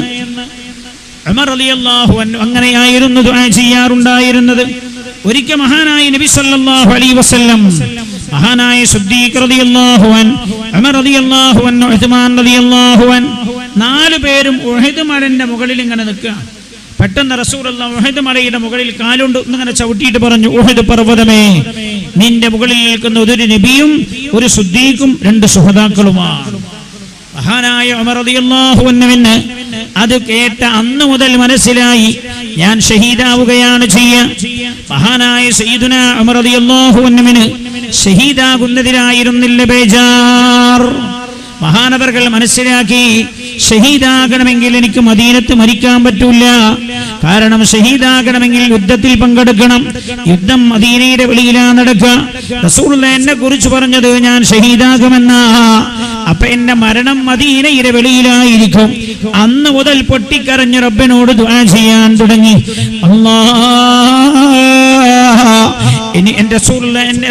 ഉമർ റളിയല്ലാഹു അൻഹു അങ്ങനെയായിരുന്നു ദുആ ചെയ്യാറുണ്ടായിരുന്നത്. ഒരിക്കൽ മഹാനായ നബി സല്ലല്ലാഹു അലൈഹി വസല്ലം, മഹാനായ സിദ്ദീഖ് റളിയല്ലാഹു അൻഹു, ഉമർ റളിയല്ലാഹു അൻഹു, ഉസ്മാൻ റളിയല്ലാഹു അൻഹു, നാലു പേരും ഉഹദ് മലന്റെ മുകളിൽ ഇങ്ങനെ നിൽക്കുകയാണ്. പെട്ടെന്ന് റസൂലുള്ളാഹി ഉഹദ് മലയുടെ മുകളിൽ കാലുകൊണ്ട് ഇങ്ങനെ ചവിട്ടിയിട്ട് പറഞ്ഞു, ഉഹദ് പർവ്വതമേ, നിന്റെ മുകളിൽ നിൽക്കുന്ന ഒരു നബിയും ഒരു സിദ്ദീഖും രണ്ട് ശുഹദാക്കളുമാണ്. മഹാനായ ഉമർ റളിയല്ലാഹു അൻഹുവിന് അത് കേട്ട അന്ന് മുതൽ മനസ്സിലായി, ഞാൻ ഷഹീദാവുകയാണ് ചെയ്യുക. മഹാനായ സയ്യിദുനാ ഉമർ റളിയല്ലാഹു അൻഹുവിന് ഷഹീദാകുന്നതിനായിരുന്നില്ല ബേജാർ. മഹാനവർകൾ മനസ്സിലാക്കി, ഷഹീദാകണമെങ്കിൽ എനിക്ക് മദീനത്ത് മരിക്കാൻ പറ്റൂല. കാരണം ഷഹീദാകണമെങ്കിൽ യുദ്ധത്തിൽ പങ്കെടുക്കണം. യുദ്ധം മദീനയുടെ വെളിയിലാണ് നടക്കുക. റസൂലുള്ളാഹി എന്നെ കുറിച്ച് പറഞ്ഞത് ഞാൻ ഷഹീദാകുമെന്നാ. അപ്പൊ എന്റെ മരണം മദീനയുടെ വെളിയിലായിരിക്കും. അന്ന് മുതൽ പൊട്ടിക്കരഞ്ഞ് റബ്ബിനോട് ദുആ ചെയ്യാൻ തുടങ്ങി. എന്റെ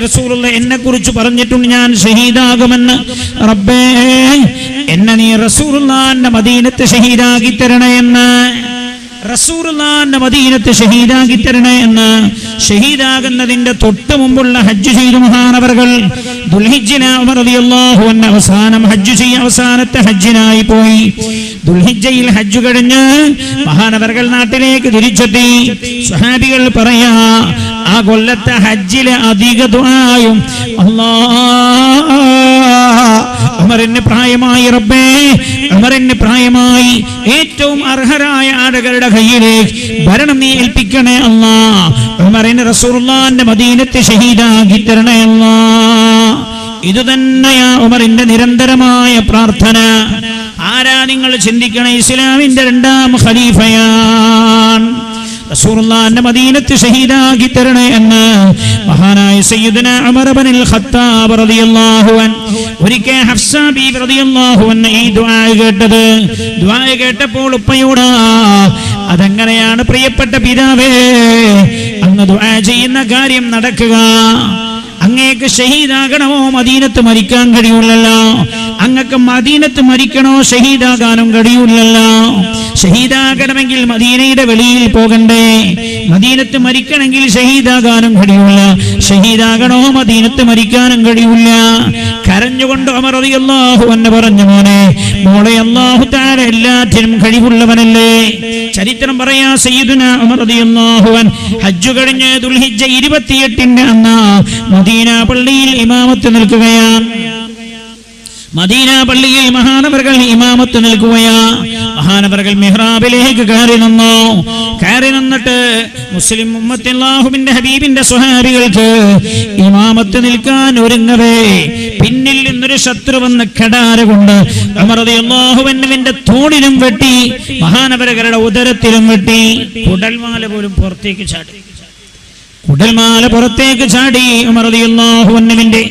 റസൂലുള്ളാഹി എന്നെ കുറിച്ച് പറഞ്ഞിട്ടുണ്ട് ഞാൻ ഷഹീദാകുമെന്ന്. റബ്ബേ, എന്നെ നീ റസൂലുള്ളാഹിന്റെ മദീനത്ത് ഷഹീദാക്കി തരണേ എന്ന്. റസൂലുള്ളാഹിന്റെ മദീനത്ത് ഷഹീദാക്കി തരണേ എന്ന്. ഷഹീദാകുന്നതിന്റെ തൊട്ട് മുമ്പുള്ള ഹജ്ജ് ചെയ്തു മഹാനവറുകൾ. ദുൽഹിജ്ജിന ഉമർ റളിയല്ലാഹു അൻഹു അവസാനം ഹജ്ജ് ചെയ്യ അവസാനത്തെ ഹജ്ജിനായി പോയി. ദുൽഹിജ്ജയിൽ ഹജ്ജ് കഴിഞ്ഞ് മഹാനവറുകൾ നാട്ടിലേക്ക് തിരിച്ചെത്തി. സ്വഹാബികൾ പറയാ, ആ കൊല്ലത്തെ ഹജ്ജിലെ അധിക ദുആയും ഉമറിന് പ്രായമായി, റബ്ബേ ഉമറിന് പ്രായമായി, ഏറ്റവും അർഹരായ ആളുകളുടെ കയ്യിലേക്ക് ഭരണം നീ ഏൽപ്പിക്കണേ അല്ലാഹ്. ഉമറിന് റസൂലുള്ളാഹിന്റെ മദീനത്തെ ഷഹീദാക്കി തരണേ അല്ലാഹ്. ഇത് തന്നെയാ ഉമറിന്റെ നിരന്തരമായ പ്രാർത്ഥന. ആരാ നിങ്ങൾ ചിന്തിക്കണേ, ഇസ്ലാമിന്റെ രണ്ടാം ഖലീഫയാണ്. റസൂലുള്ളാഹിന്റെ മദീനത്ത് ഷഹീദാക്കി തരണേ എന്ന് മഹാനായ സയ്യിദുനാ ഉമർ ഇബ്നുൽ ഖത്താബ് റളിയല്ലാഹു അൻഹു ഒരിക്കൽ ഹഫ്സ ബീവി റളിയല്ലാഹു അൻഹ ഈ ദുആ കേട്ടത്. ദുആ കേട്ടപ്പോൾ ഉപ്പയോട്, അതെങ്ങനെയാണ് പ്രിയപ്പെട്ട പിതാവേ അങ്ങ് ദുആ ചെയ്യുന്ന കാര്യം നടക്കുക? അങ്ങേക്ക് ഷഹീദാകണമോ മദീനത്ത് മരിക്കാൻ കഴിയൂലല്ലോ. അങ്ങക്ക് മദീനത്ത് മരിക്കണോ ഷഹീദാകാനും കഴിയൂലല്ലോ. ഷഹീദാകണമെങ്കിൽ മദീനയുടെ വെളിയിൽ പോകണ്ടേ. മദീനത്ത് മരിക്കണമെങ്കിൽ ഷഹീദാകാനും കഴിയൂല. ഷഹീദാകണോ മദീനത്ത് മരിക്കാനും കഴിയൂല. കരഞ്ഞുകൊണ്ട് ഉമർ റളിയല്ലാഹു അൻഹു പറഞ്ഞു, മോളെ, അല്ലാഹു തആല എല്ലാത്തിനും കഴിവുള്ളവനല്ലേ. ചരിത്രം പറയാ, സയ്യിദുനാ ഉമർ റളിയല്ലാഹു അൻഹു ഹജ്ജ് കഴിഞ്ഞ് ദുൽഹിജ്ജ 28 അന്ന് മദീന പള്ളിയിൽ ഇമാമത്ത് നിൽക്കുകയാണ്. മദീന പള്ളിയിൽ മഹാനവറുകൾ ഇമാമത്ത് നിൽക്കുകയാ. മഹാനവറുകൾ മിഹ്റാബിലേക്ക് കയറി നിന്നിട്ട് മുസ്ലിം ഉമ്മത്ത് അല്ലാഹുവിന്റെ ഹബീബിന്റെ സ്വഹാബികൾക്ക് ഇമാമത്ത് നിൽക്കാൻ ഒരുങ്ങവേ പിന്നിൽ നിന്നൊരു ശത്രു വന്ന് കടാര കൊണ്ട് ഉമർ റളിയല്ലാഹു അൻഹുവിന്റെ തോളിലും വെട്ടി, മഹാനവറുകളുടെ ഉദരത്തിലും വെട്ടി. കുടൽമാല പോലും പുറത്തേക്ക് ചാടി. കുടൽമാല പുറത്തേക്ക് ചാടി. ഉമർ റളിയല്ലാഹു അൻഹുവിന്റെ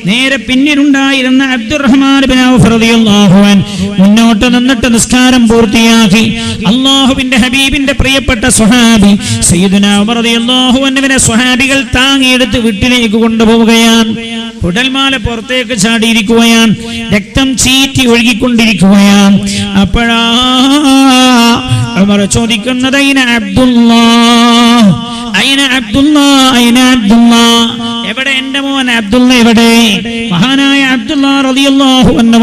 നേരെ പിന്നിലുണ്ടായിരുന്ന അബ്ദുറഹ്മാൻ ഇബ്നു ഔഫ് റളിയല്ലാഹു അൻഹു മുന്നോട്ട് നിന്നിട്ട് നിസ്കാരം പൂർത്തിയാക്കി. അല്ലാഹുവിന്റെ ഹബീബിന്റെ പ്രിയപ്പെട്ട സ്വഹാബി സയ്യിദുനാ ഉമർ റളിയല്ലാഹു അൻഹുവിനെ സ്വഹാബികൾ താങ്ങിയെടുത്ത് വീട്ടിലേക്ക് കൊണ്ടുപോവുകയാണ്. കുടൽമാല പുറത്തേക്ക് ചാടിയിരിക്കുകയാണ്. രക്തം ചീറ്റി ഒഴുകിക്കൊണ്ടിരിക്കുകയാണ്. അപ്പോഴാ ഉമർ ചോദിക്കുന്നത്, അബ്ദുല്ലാഹ് അയ്ന അബ്ദുല്ലാ അയ്ന അബ്ദുല്ലാ, എവിടെ എന്റെ മോൻ അബ്ദുള്ള എവിടെ? മഹാനായ അബ്ദുള്ള റളിയല്ലാഹു അൻഹു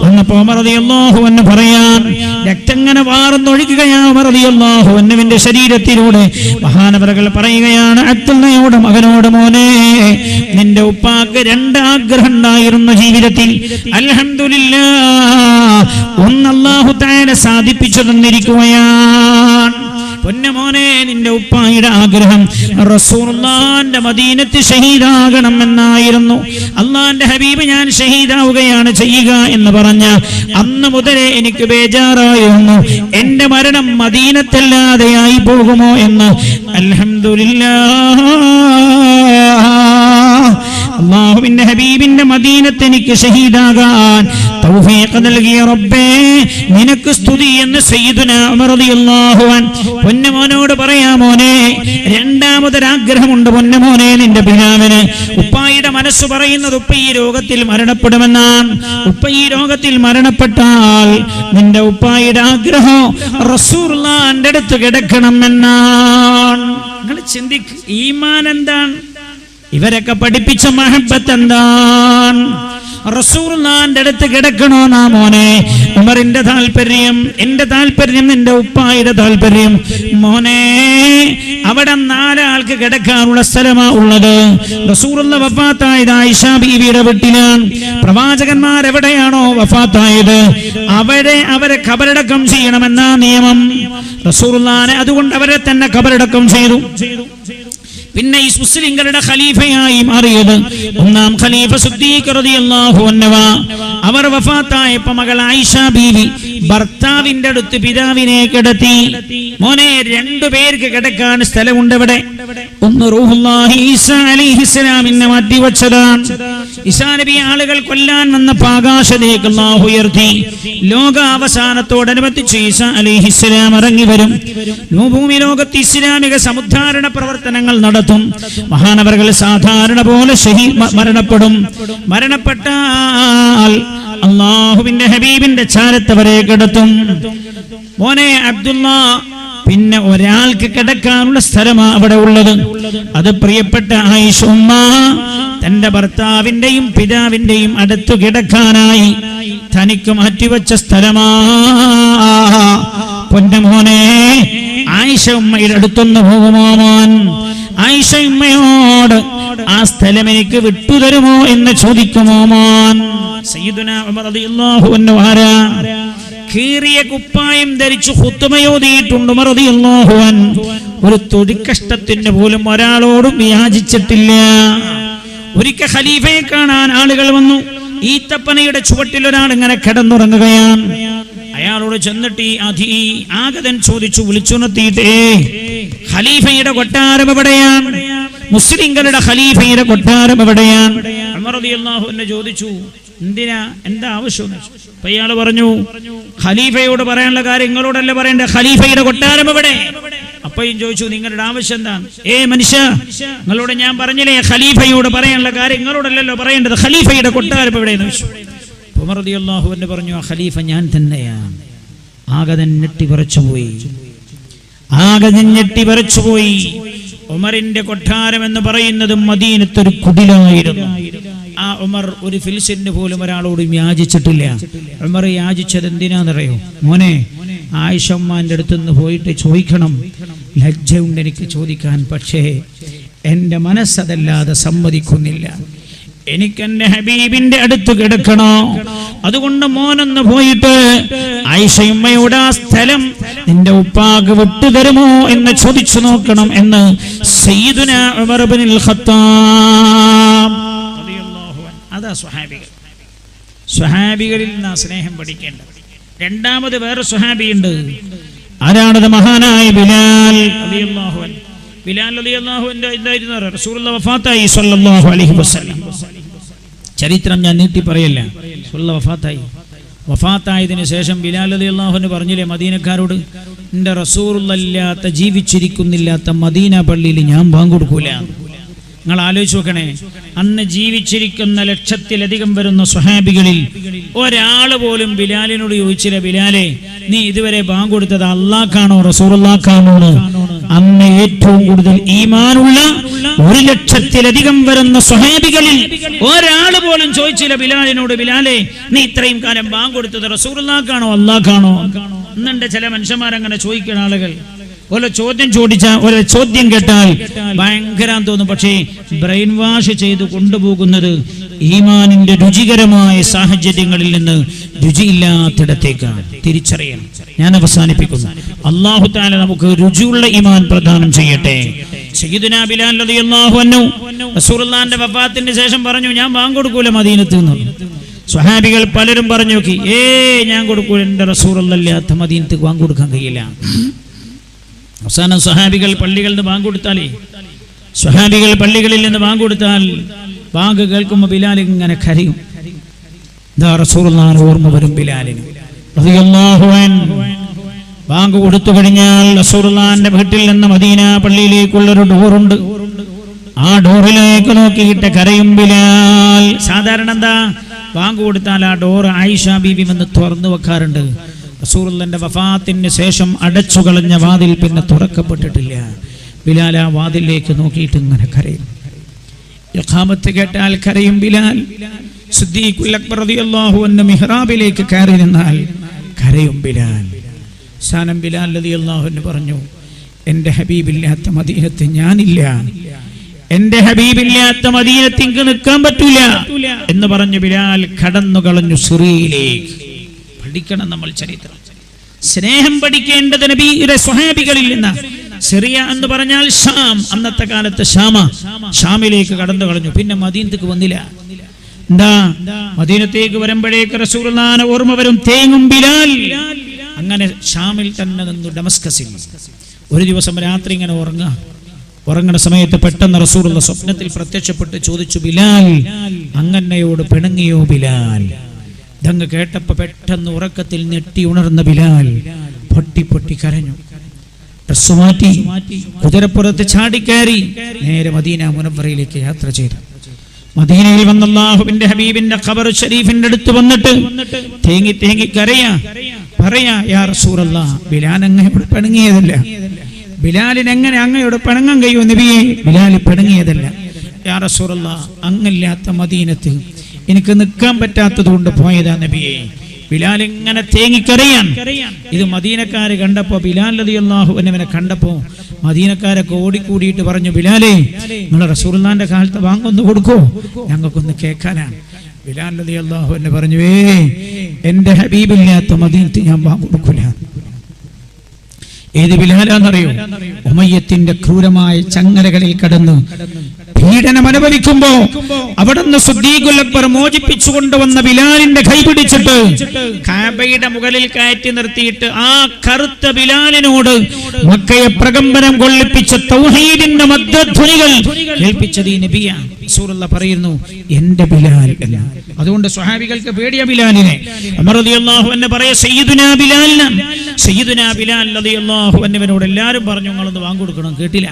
വന്നപ്പോൾ ഉമർ റളിയല്ലാഹു അൻഹു പറയാൻ, രക്തങ്ങനെ വാർന്നൊഴുകുകയാണ് ഉമർ റളിയല്ലാഹു അൻഹുവിന്റെ ശരീരത്തിലൂടെ. മഹാനവറുകൾ പറയുകയാണ് അബ്ദുള്ളയോട്, മകനോട്, മോനെ, നിന്റെ ഉപ്പാക്ക് 2 ആഗ്രഹം ഉണ്ടായിരുന്നു ജീവിതത്തിൽ. അൽഹംദുലില്ലാഹ്, ഒന്ന് അല്ലാഹു തആല സാധിപ്പിച്ചു തന്നിരിക്കുകയാണ്. പൊന്നുമോനെ, നിന്റെ ഉപ്പായുടെ ആഗ്രഹം റസൂലുള്ളാഹിന്റെ മദീനത്ത് ഷഹീദാകണം എന്നായിരുന്നു. അള്ളാന്റെ ഹബീബ് ഞാൻ ഷഹീദാവുകയാണ് ചെയ്യുക എന്ന് പറഞ്ഞ അന്ന് മുതലേ എനിക്ക് ബേജാറായിരുന്നു, എന്റെ മരണം മദീനത്തല്ലാതെയായി പോകുമോ എന്ന്. അൽഹംദുലില്ലാഹ്, അല്ലാഹുവിന്റെ ഹബീബിന്റെ മദീനത്ത് എനിക്ക് ഷഹീദാകാൻ തൗഫീഖ് നൽകിയ റബ്ബേ, നിനക്ക് സ്തുതി എന്ന് സയ്യിദുനാ ഉമർ റളിയല്ലാഹു അൻഹു പൊന്നുമോനോട് പറയാ. മോനെ, രണ്ടാമതൊരാഗ്രഹമുണ്ട് പൊന്നുമോനെ, നിന്റെ പിതാവിന്. ഉപ്പായുടെ മനസ്സ് പറയുന്നത് ഉപ്പ ഈ രോഗത്തിൽ മരണപ്പെടുമെന്നാണ്. ഉപ്പ ഈ രോഗത്തിൽ മരണപ്പെട്ടാൽ നിന്റെ ഉപ്പായുടെ ആഗ്രഹം റസൂലുള്ളാഹിന്റെ അടുത്ത് കിടക്കണം എന്നാണ്. നിങ്ങൾ ചിന്തിക്ക്, ഈമാൻ എന്താണ്? ഇവരൊക്കെ പഠിപ്പിച്ച മഹബത്ത് എന്താണ്? റസൂലുള്ളാഹിന്റെ അടുത്ത് കിടക്കണോ നാ മോനെ? ഉമറിന്റെ താല്പര്യം, എന്റെ താല്പര്യം, നിന്റെ ഉപ്പായുടെ താല്പര്യം. മോനെ, അവിടെ 4 ആൾക്ക് കിടക്കാനുള്ള സ്ഥലമാ ഉള്ളത്. റസൂലുള്ളാഹി വഫാത്തായത് ആയിഷ ബീവിയുടെ വീട്ടിലാണ്. പ്രവാചകന്മാർ എവിടെയാണോ വഫാത്തായത് അവിടെ അവരെ ഖബറടക്കം ചെയ്യണമെന്ന നിയമം റസൂലുള്ളാഹിനെ. അതുകൊണ്ട് അവരെ തന്നെ ഖബറടക്കം ചെയ്തു. പിന്നെ ഈ മുസ്ലിങ്ങളുടെ ഖലീഫയായി മാറിയത് 1-ാം ഖലീഫ സിദ്ദീഖ് റളിയല്ലാഹു അൻഹു. അവർ വഫാത്തായപ്പോൾ മകൾ ആയിഷ ബീവി ഭർത്താവിന്റെ അടുത്ത് പിതാവിനെ കിടത്തി. മോനെ, 2 പേർക്ക് കിടക്കാൻ സ്ഥലമുണ്ട് ഇവിടെ. ഒന്ന് റൂഹുല്ലാഹി ഈസാ അലൈഹിസ്സലാമിനെ മാറ്റി വെച്ചതാണ്. ഈസാ നബി ആളുകൾ കൊല്ലാൻ വന്നപ്പോൾ ആകാശത്തേക്ക് അല്ലാഹു ഉയർത്തി. ലോകാവസാനത്തോടനുബന്ധിച്ച് ഈസാ അലൈഹിസ്സലാം ഇറങ്ങി വരും. ഭൂമി ലോകത്ത് ഇസ്ലാമിക സമുദ്ധാരണ പ്രവർത്തനങ്ങൾ നടത്തും. മഹാനവറുകൾ സാധാരണ പോലെ മരണപ്പെടും. മരണപ്പെട്ടാൽ അല്ലാഹുവിന്റെ ഹബീബിന്റെ ചാരത്തവരെ കിടത്തും. മോനെ അബ്ദുള്ള, പിന്നെ ഒരാൾക്ക് കിടക്കാനുള്ള സ്ഥലമാണ് അവിടെ ഉള്ളത്. അത് പ്രിയപ്പെട്ട ആയിഷ ഉമ്മ തന്റെ ഭർത്താവിന്റെയും പിതാവിന്റെയും അടുത്ത് കിടക്കാനായി തനിക്ക് മാറ്റിവെച്ച സ്ഥലമാ. പൊന്നുമോനെ, ആയിഷ ഉമ്മയുടെ അടുത്തൊന്ന് പോകുമോ മോൻ? ആയിഷ ഉമ്മയോട് ആ സ്ഥലം എനിക്ക് വിട്ടുതരുമോ എന്ന് ചോദിക്കുമോ മോൻ? സയ്യിദുനാ ഉമർ റളിയല്ലാഹു അൻഹു ആരാ? കീറിയ കുപ്പായം ധരിച്ചു ഖുത്ബയോതിയിട്ടുണ്ട് ഉമർ റളിയല്ലാഹു അൻഹു. ഒരു തൊഴിക്കഷ്ടത്തിന് പോലും ഒരാളോടും യാചിച്ചിട്ടില്ല. ഒരിക്കൽ ഖലീഫയെ കാണാൻ ആളുകൾ വന്നു. ഈത്തപ്പനയുടെ ചുവട്ടിൽ ഒരാൾ ഇങ്ങനെ കിടന്നുറങ്ങുകയാണ്. അയാളോട് ചെന്നിട്ട് ഈ ആഗതൻ ചോദിച്ചു, വിളിച്ചുണർത്തിയിട്ടേ, ഖലീഫയുടെ കൊട്ടാരം എവിടെയാണ്? മുസ്ലിങ്ങളുടെ ഖലീഫയുടെ കൊട്ടാരം എവിടെയാണ്? ഉമർ റളിയല്ലാഹു അൻഹു ചോദിച്ചു, എന്തിനാ, എന്താ ആവശ്യം? അപ്പൊ ഇയാൾ പറഞ്ഞു, ഖലീഫയോട് പറയാനുള്ള കാര്യം നിങ്ങളോടല്ല പറയണ്ടേ, ഖലീഫയുടെ കൊട്ടാരം എവിടെ? അപ്പയും ചോദിച്ചു, നിങ്ങളുടെ ആവശ്യം എന്താണ്? മനുഷ്യ, നിങ്ങളോട് ഞാൻ പറഞ്ഞില്ലേ ഖലീഫയോട് പറയാനുള്ള കാര്യം നിങ്ങളോടല്ലല്ലോ പറയേണ്ടത്, ഖലീഫയുടെ കൊട്ടാരം എവിടെയെന്ന് ചോദിച്ചു. ഉമർ റളിയല്ലാഹു അൻഹു പറഞ്ഞു, ആ ഖലീഫ ഞാൻ തന്നെയാണ്. ആഗതൻ ഞെട്ടിപറച്ചുപോയി. ഉമറിന്റെ കൊട്ടാരം എന്ന് പറയുന്നത് മദീനത്തൊരു കുടിലായിരുന്നു. ആ ഉമർ ഒരു ഫിൽസിന് പോലും ഒരാളോടും യാചിച്ചിട്ടില്ല. ഉമർ യാചിച്ചത് എന്തിനാന്നറിയോ? മോനെ, ആയിഷ ഉമ്മാന്റെ അടുത്തുനിന്ന് പോയിട്ട് ചോദിക്കണം, ലജ്ജയുണ്ട് എനിക്ക് ചോദിക്കാൻ, പക്ഷേ എൻ്റെ മനസ്സതല്ലാതെ സമ്മതിക്കുന്നില്ല. എനിക്ക് എൻ്റെ ഹബീബിന്റെ അടുത്ത് കിടക്കണോ? അതുകൊണ്ട് മോനൊന്ന് പോയിട്ട് ആയിഷയുമ്മയോട് ആ സ്ഥലം നിന്റെ ഉപ്പാക്ക് വിട്ടുതരുമോ എന്ന് ചോദിച്ചു നോക്കണം എന്ന് സയ്യിദുനാ ഉമർ ഇബ്നുൽ ഖത്താബ് റളിയല്ലാഹു അൻഹു. അതാ സ്വഹാബികളിൽ നിന്ന് സ്നേഹം പഠിക്കേണ്ടത്. രണ്ടാമത് വേറെ സ്വഹാബിയുണ്ട്. ആരാണത്? മഹാനായ ബിലാൽ റളിയല്ലാഹു അൻഹു. ബിലാൽ റളിയല്ലാഹു അൻഹു എന്തായിരുന്നു? റസൂലുള്ളാഹി വഫാത്തായി സ്വല്ലല്ലാഹു അലൈഹി വസല്ലം. ചരിത്രം ഞാൻ നീട്ടി പറയല്ല. റസൂലുള്ളാഹി വഫാത്തായതിനു ശേഷം ബിലാൽ റളിയല്ലാഹു അൻഹു പറഞ്ഞില്ലേ മദീനക്കാരോട്, എൻ്റെ റസൂലുള്ളാഹി ഇല്ലാത്ത, ജീവിച്ചിരിക്കുന്നില്ലാത്ത മദീന പള്ളിയിൽ ഞാൻ ബാങ്ക് കൊടുക്കൂല. നിങ്ങൾ ആലോചിച്ച് നോക്കണേ, അന്ന് ജീവിച്ചിരിക്കുന്ന ലക്ഷത്തിലധികം വരുന്ന സ്വഹാബികളിൽ ഒരാൾ പോലും ബിലാലിനോട് ചോദിച്ചില്ല, ബിലാലെ നീ ഇതുവരെ ബാങ്ക് കൊടുത്തത് അള്ളാഹ്ക്കാണോ റസൂലുള്ളാഹിക്കാണോ? അന്ന് ഏറ്റവും കൂടുതൽ ഈമാനുള്ള 1,00,000-ലധികം വരുന്ന സ്വഹാബികളിൽ ഒരാൾ പോലും ചോദിച്ചില്ല ബിലാലിനോട്, ബിലാലെ നീ ഇത്രയും കാലം ബാങ്ക് കൊടുത്തത് റസൂലുള്ളാഹിക്കാണോ അള്ളാഹ്ക്കാണോ? ഇന്നുണ്ട് ചില മനുഷ്യന്മാരങ്ങനെ ചോദിക്കുന്ന ആളുകൾ. ഓരോ ചോദ്യം കേട്ടാൽ ഭയങ്കരം തോന്നും, പക്ഷേ ബ്രെയിൻ വാഷ് ചെയ്ത് കൊണ്ടുപോകുന്നത് ഈമാനിന്റെ രുചികരമായ സാഹചര്യങ്ങളിൽ നിന്ന് രുചിയില്ലാത്തിടത്തേക്കാണ്. തിരിച്ചറിയണം. ഞാൻ അവസാനിപ്പിക്കുന്നു. അല്ലാഹു തആല നമുക്ക് രുചിയുള്ള ഈമാൻ പ്രദാനം ചെയ്യട്ടെ. സയ്യിദുനാ ബിലാൽ റളിയല്ലാഹു അൻഹു റസൂലുള്ളാഹിന്റെ വഫാത്തിന് ശേഷം പറഞ്ഞു, ഞാൻ ബാങ്ക് കൊടുക്കൂല മദീനത്ത് നിന്ന്. സ്വഹാബികൾ പലരും പറഞ്ഞു നോക്കി, ഞാൻ കൊടുക്കൂല, എൻ്റെ റസൂലുള്ളാഹില്ലാത്ത മദീനത്ത് ബാങ്ക് കൊടുക്കാൻ കഴിയില്ല. അവസാനം സ്വഹാബികൾ പള്ളികളിൽ നിന്ന് ബാങ്ക് കൊടുത്താലേ, സ്വഹാബികൾ പള്ളികളിൽ നിന്ന് ബാങ്ക് കൊടുത്താൽ ബാങ്ക് കേൾക്കുമ്പോൾ ബിലാൽ ഇങ്ങനെ കരയും. റസൂലുള്ളാഹിനെ ഓർമ്മ വരും ബിലാലിന് റളിയല്ലാഹു അൻഹു. ബാങ്ക് കൊടുത്തു കഴിഞ്ഞാൽ റസൂലുള്ളാഹിന്റെ വീട്ടിൽ നിന്ന് മദീന പള്ളിയിലേക്കുള്ളൊരു ഡോറുണ്ട്. ആ ഡോറിലേക്ക് നോക്കിയിട്ട് കരയും ബിലാൽ. സാധാരണ എന്താ, ബാങ്ക് കൊടുത്താൽ ആ ഡോർ ആയിഷ ബീബി വന്ന് തുറന്നു വെക്കാറുണ്ട്. റസൂലുള്ളാഹിന്റെ വഫാത്തിന് ശേഷം അടച്ചു കളഞ്ഞ വാതിൽ പിന്നെ തുറക്കപ്പെട്ടിട്ടില്ല. ബിലാൽ ആ വാതിലേക്ക് നോക്കിയിട്ട് ഇങ്ങനെ കരയും. ഇഖാമത്ത് കേട്ടാൽ കരയും ബിലാൽ. സിദ്ദീഖുൽ അക്ബർ റളിയല്ലാഹു അൻഹു മിഹ്റാബിലേക്ക് കയറി നിന്നാൽ കരയും ബിലാൽ. സാനം ബിലാൽ റളിയല്ലാഹു അൻഹു പറഞ്ഞു, എൻ്റെ ഹബീബില്ലാത്ത മദീനത്ത് ഞാനില്ല, എൻ്റെ ഹബീബില്ലാത്ത മദീനത്ത് എനിക്ക് നിൽക്കാൻ പറ്റൂല എന്ന് പറഞ്ഞു ബിലാൽ കടന്നു കളഞ്ഞു സിറിയയിലേക്ക്. പഠിക്കണം നമ്മൾ ചരിത്രം. സ്നേഹം പഠിക്കേണ്ടത് നബിയുടെ സ്വഹാബികളിൽ നിന്ന്. സിറിയ എന്ന് പറഞ്ഞാൽ ഷാം, അന്നത്തെ കാലത്ത് ഷാമിലേക്ക് കടന്നു കളഞ്ഞു. പിന്നെ മദീനത്തേക്ക് വന്നില്ല. എന്താ, മദീനത്തേക്ക് വരുമ്പോഴേക്ക് റസൂലുള്ളാഹിനെ ഓർമ്മ വരും, തേങ്ങും ബിലാൽ. അങ്ങനെ ഷാമിൽ തന്നെ നിന്നു ഡമസ്കസിൽ. ഒരു ദിവസം രാത്രി ഇങ്ങനെ ഉറങ്ങുന്ന സമയത്ത് പെട്ടെന്ന് റസൂലുള്ള സ്വപ്നത്തിൽ പ്രത്യക്ഷപ്പെട്ട് ചോദിച്ചു, ബിലാൽ അങ്ങനെയോട് പിണങ്ങിയോ ബിലാൽ? ഇതങ്ങ് കേട്ടപ്പോ പെട്ടെന്ന് ഉറക്കത്തിൽ ഞെട്ടി ഉണർന്ന ബിലാൽ പൊട്ടി പൊട്ടി കരഞ്ഞു. ഡ്രസ് മാറ്റി കുതിരപ്പുറത്ത് ചാടിക്കയറി നേരെ മദീന മുനവ്വറയിലേക്ക് യാത്ര ചെയ്തു. മദീനയിൽ വന്ന അല്ലാഹുവിന്റെ ഹബീബിന്റെ ഖബർ ഷരീഫിന്റെ അടുത്ത് വന്നിട്ട് തേങ്ങി തേങ്ങി പറയാ, യാ റസൂലല്ലാഹ്, ബിലാൽ അങ്ങയോട് പിണങ്ങിയതല്ല. ബിലാലിന് എങ്ങനെ അങ്ങയോട് പിണങ്ങാൻ കഴിയുമോ നബിയെ? ബിലാൽ പിണങ്ങിയതല്ല. യാ റസൂലല്ലാഹ്, അങ്ങില്ലാത്ത മദീനത്ത് എനിക്ക് നിൽക്കാൻ പറ്റാത്തത് കൊണ്ട് പോയതാ നബിയെ. ബിലാൽ ഇങ്ങനെ തേങ്ങിക്കറിയാൻ. ഇത് മദീനക്കാര് കണ്ടപ്പോ, ബിലാൽ റളിയല്ലാഹു അൻഹുവിനെ കണ്ടപ്പോ മദീനക്കാരൊക്കെ ഓടിക്കൂടിയിട്ട് പറഞ്ഞു, ബിലാലേ നിങ്ങൾ റസൂലുള്ളാഹിന്റെ കാലത്ത് വാങ്ങൊന്ന് കൊടുക്കോ, ഞങ്ങൾക്കൊന്ന് കേൾക്കാനാണ്. ബിലാൽ റളിയല്ലാഹു അൻഹു പറഞ്ഞു, എൻ്റെ ഹബീബില്ലാത്ത മദീനത്ത് ഞാൻ വാങ്ങ് കൊടുക്കൂല. ഏത് ബിലാലാന്നറിയോ? ഉമയ്യത്തിന്റെ ക്രൂരമായ ചങ്ങലകളിൽ കടന്ന് പീഡനം അനുഭവിക്കുമ്പോ അവിടുന്ന് സിദ്ദീഖുൽ അക്ബർ മോചിപ്പിച്ചു കൊണ്ടുവന്ന ബിലാലിന്റെ കൈ പിടിച്ചിട്ട് കഅബയുടെ മുകളിൽ കയറ്റി നിർത്തിയിട്ട് ആ കറുത്ത ബിലാലിനോട് മക്കയെ പ്രകമ്പനം കൊള്ളിപ്പിച്ച തൗഹീദിന്റെ മദ്ധ്വനികൾ കേൾപ്പിച്ചത് ഈ നബിയാണ്. റസൂലുള്ളാഹി പറയുന്നു, എൻ്റെ ബിലാൽ എന്ന്. അതുകൊണ്ട് സ്വഹാബികൾക്ക് പേടിയ ബിലാലിനെ. ഉമർ റളിയല്ലാഹു അൻഹു പറയ, സയ്യിദുനാ ബിലാൽ റളിയല്ലാഹു അൻഹുവിനോട് എല്ലാവരും പറഞ്ഞു, നിങ്ങളൊന്ന് ബാങ്ക് കൊടുക്കണം. കേട്ടില്ല.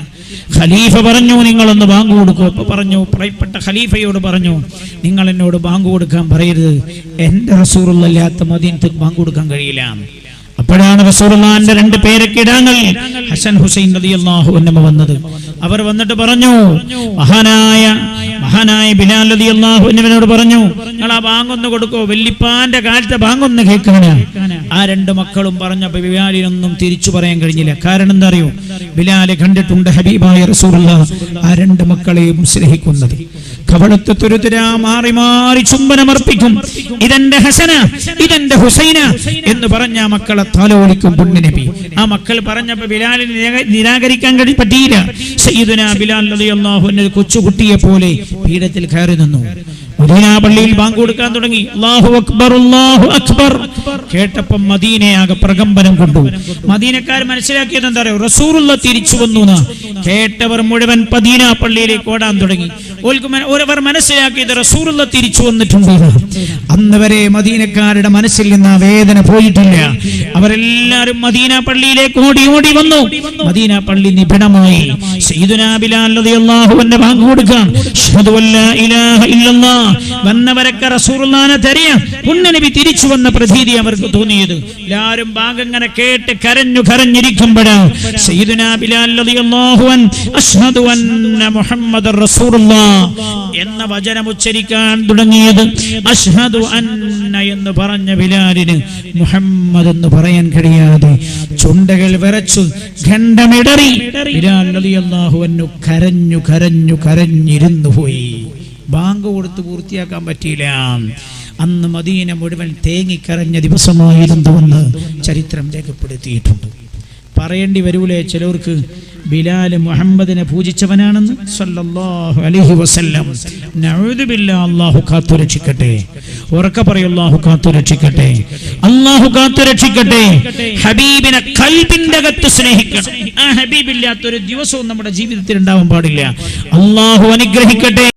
ഖലീഫ പറഞ്ഞു, നിങ്ങളൊന്ന് ബാങ്ക് കൊടുക്കൂ. അപ്പൊ പറഞ്ഞു, പ്രിയപ്പെട്ട ഖലീഫയോട് പറഞ്ഞു, നിങ്ങൾ എന്നോട് ബാങ്ക് കൊടുക്കാൻ പറയരുത്, എൻ്റെ റസൂലുള്ളാഹി ഇല്ലാത്ത മദീനത്തേക്ക് ബാങ്ക് കൊടുക്കാൻ കഴിയില്ല. അപ്പോഴാണ് റസൂലുള്ളാഹിന്റെ രണ്ട് പേരക്കിടാങ്ങൾ ഹസൻ ഹുസൈൻ റളിയല്ലാഹു അൻഹു വന്നത്. അവർ വന്നിട്ട് പറഞ്ഞു, മഹാനായ ബിലാൽ റളിയല്ലാഹു അൻഹുവിനോട് പറഞ്ഞു, നിങ്ങൾ ആ ബാങ്കൊന്ന് കൊടുക്കോ, വല്ലിപ്പാന്റെ കാലത്തെ ബാങ്കൊന്ന് കേൾക്കാനാ. ആ രണ്ട് മക്കളും പറഞ്ഞപ്പോൾ ബിലാലിനൊന്നും തിരിച്ചു പറയാൻ കഴിഞ്ഞില്ല. കാരണം എന്താ അറിയോ? ബിലാലെ കണ്ടിട്ടുണ്ട് ഹബീബായ റസൂലുള്ളാഹി ആ രണ്ട് മക്കളെയും സ്നേഹിക്കുന്നത്. കവളത്ത് തുരുതുരാ മാറി മാറി ചുംബനമർപ്പിക്കും. ഇതെന്റെ ഹസന, ഇതെന്റെ ഹുസൈന എന്ന് പറഞ്ഞ ആ മക്കളെ താലോലിക്കും പുണ്യ നബി. ആ മക്കൾ പറഞ്ഞപ്പോൾ ബിലാലിനെ നിരാകരിക്കാൻ പറ്റിയില്ല. സയ്യിദുനാ ബിലാൽ റളിയല്ലാഹു അൻഹു കൊച്ചുകുട്ടിയെ പോലെ പീഠത്തിൽ കയറി നിന്നു. മദീന പള്ളിയിൽ ബാങ്ക് കൊടുക്കാൻ തുടങ്ങി. അല്ലാഹു അക്ബർ, അല്ലാഹു അക്ബർ കേട്ടപ്പം മദീനയാകെ പ്രകമ്പനം കൊണ്ടു. മദീനക്കാർ മനസ്സിലാക്കിയത് എന്താ അറിയോ? റസൂലുള്ളാഹി തിരിച്ചു വന്നു. കേട്ടവർ മുഴുവൻ മദീന പള്ളിയിലേക്ക് ഓടാൻ തുടങ്ങി. അവർ മനസ്സിലാക്കിയത് റസൂലുള്ള തിരിച്ചു വന്നിട്ടുണ്ട്. അന്ന് വരെ മദീനക്കാരുടെ മനസ്സിൽ നിന്ന് ആ വേദന പോയിട്ടില്ല. അവരെല്ലാവരും മദീന പള്ളിയിലേക്ക് ഓടി ഓടി വന്നു. മദീന പള്ളി നിബിഡമായി. സയ്യിദുനാ ബിലാൽ റളിയല്ലാഹു അൻഹു ബാങ്ക് കൊടുക്കാൻ അശ്ഹദു അല്ലാ ഇലാഹ ഇല്ലല്ലാഹ് വന്നവരൊക്കെ റസൂലുള്ളാഹിനെ തരിയാ. പുണ്യനബി തിരിച്ചു വന്ന പ്രതീതി അവർക്ക് തോന്നിയത്. എല്ലാവരും ബാങ്ക് അങ്ങനെ കേട്ട് കരഞ്ഞിരിക്കുമ്പോഴാണ് സയ്യിദുനാ ബിലാൽ റളിയല്ലാഹു അൻഹു അശ്ഹദു അന്ന മുഹമ്മദർ റസൂലുള്ളാഹ് എന്ന വചനം ഉച്ചരിക്കാൻ തുടങ്ങിയത്. അശ്ഹദു അന്ന എന്ന് പറഞ്ഞ ബിലാലിന് മുഹമ്മദ് എന്ന് പറയാൻ കഴിയാതെ ചുണ്ടകൾ വിറച്ചു, ഖണ്ഡമിടറി. ബിലാൽ റളിയല്ലാഹു അൻഹു കരഞ്ഞിരുന്നു പോയി. ബാങ്ക് കൊടുത്ത് പൂർത്തിയാക്കാൻ പറ്റിയില്ല. അന്ന് മദീന മുഴുവൻ തേങ്ങിക്കരഞ്ഞ ദിവസമായിരുന്നുവെന്ന് ചരിത്രം രേഖപ്പെടുത്തിയിട്ടുണ്ട്. പറയേണ്ടി വരൂലേ ചിലർക്ക് ബിലാൽ മുഹമ്മദിനെ പൂജിച്ചവനാണെന്ന് സല്ലല്ലാഹു അലൈഹി വസല്ലം. നഊദു ബില്ലാഹ്. അല്ലാഹു കാത്തുരക്ഷിക്കട്ടെ. ഉറക്കെ പറയൂ, അല്ലാഹു കാത്തുരക്ഷിക്കട്ടെ, അല്ലാഹു കാത്തുരക്ഷിക്കട്ടെ. ഹബീബിനെ ഖൽബിന്റെ അകത്ത് സ്നേഹിക്കണം. ആ ഹബീബില്ലാത്തൊരു ദിവസവും നമ്മുടെ ജീവിതത്തിൽ ഉണ്ടാവാൻ പാടില്ല. അല്ലാഹു അനുഗ്രഹിക്കട്ടെ.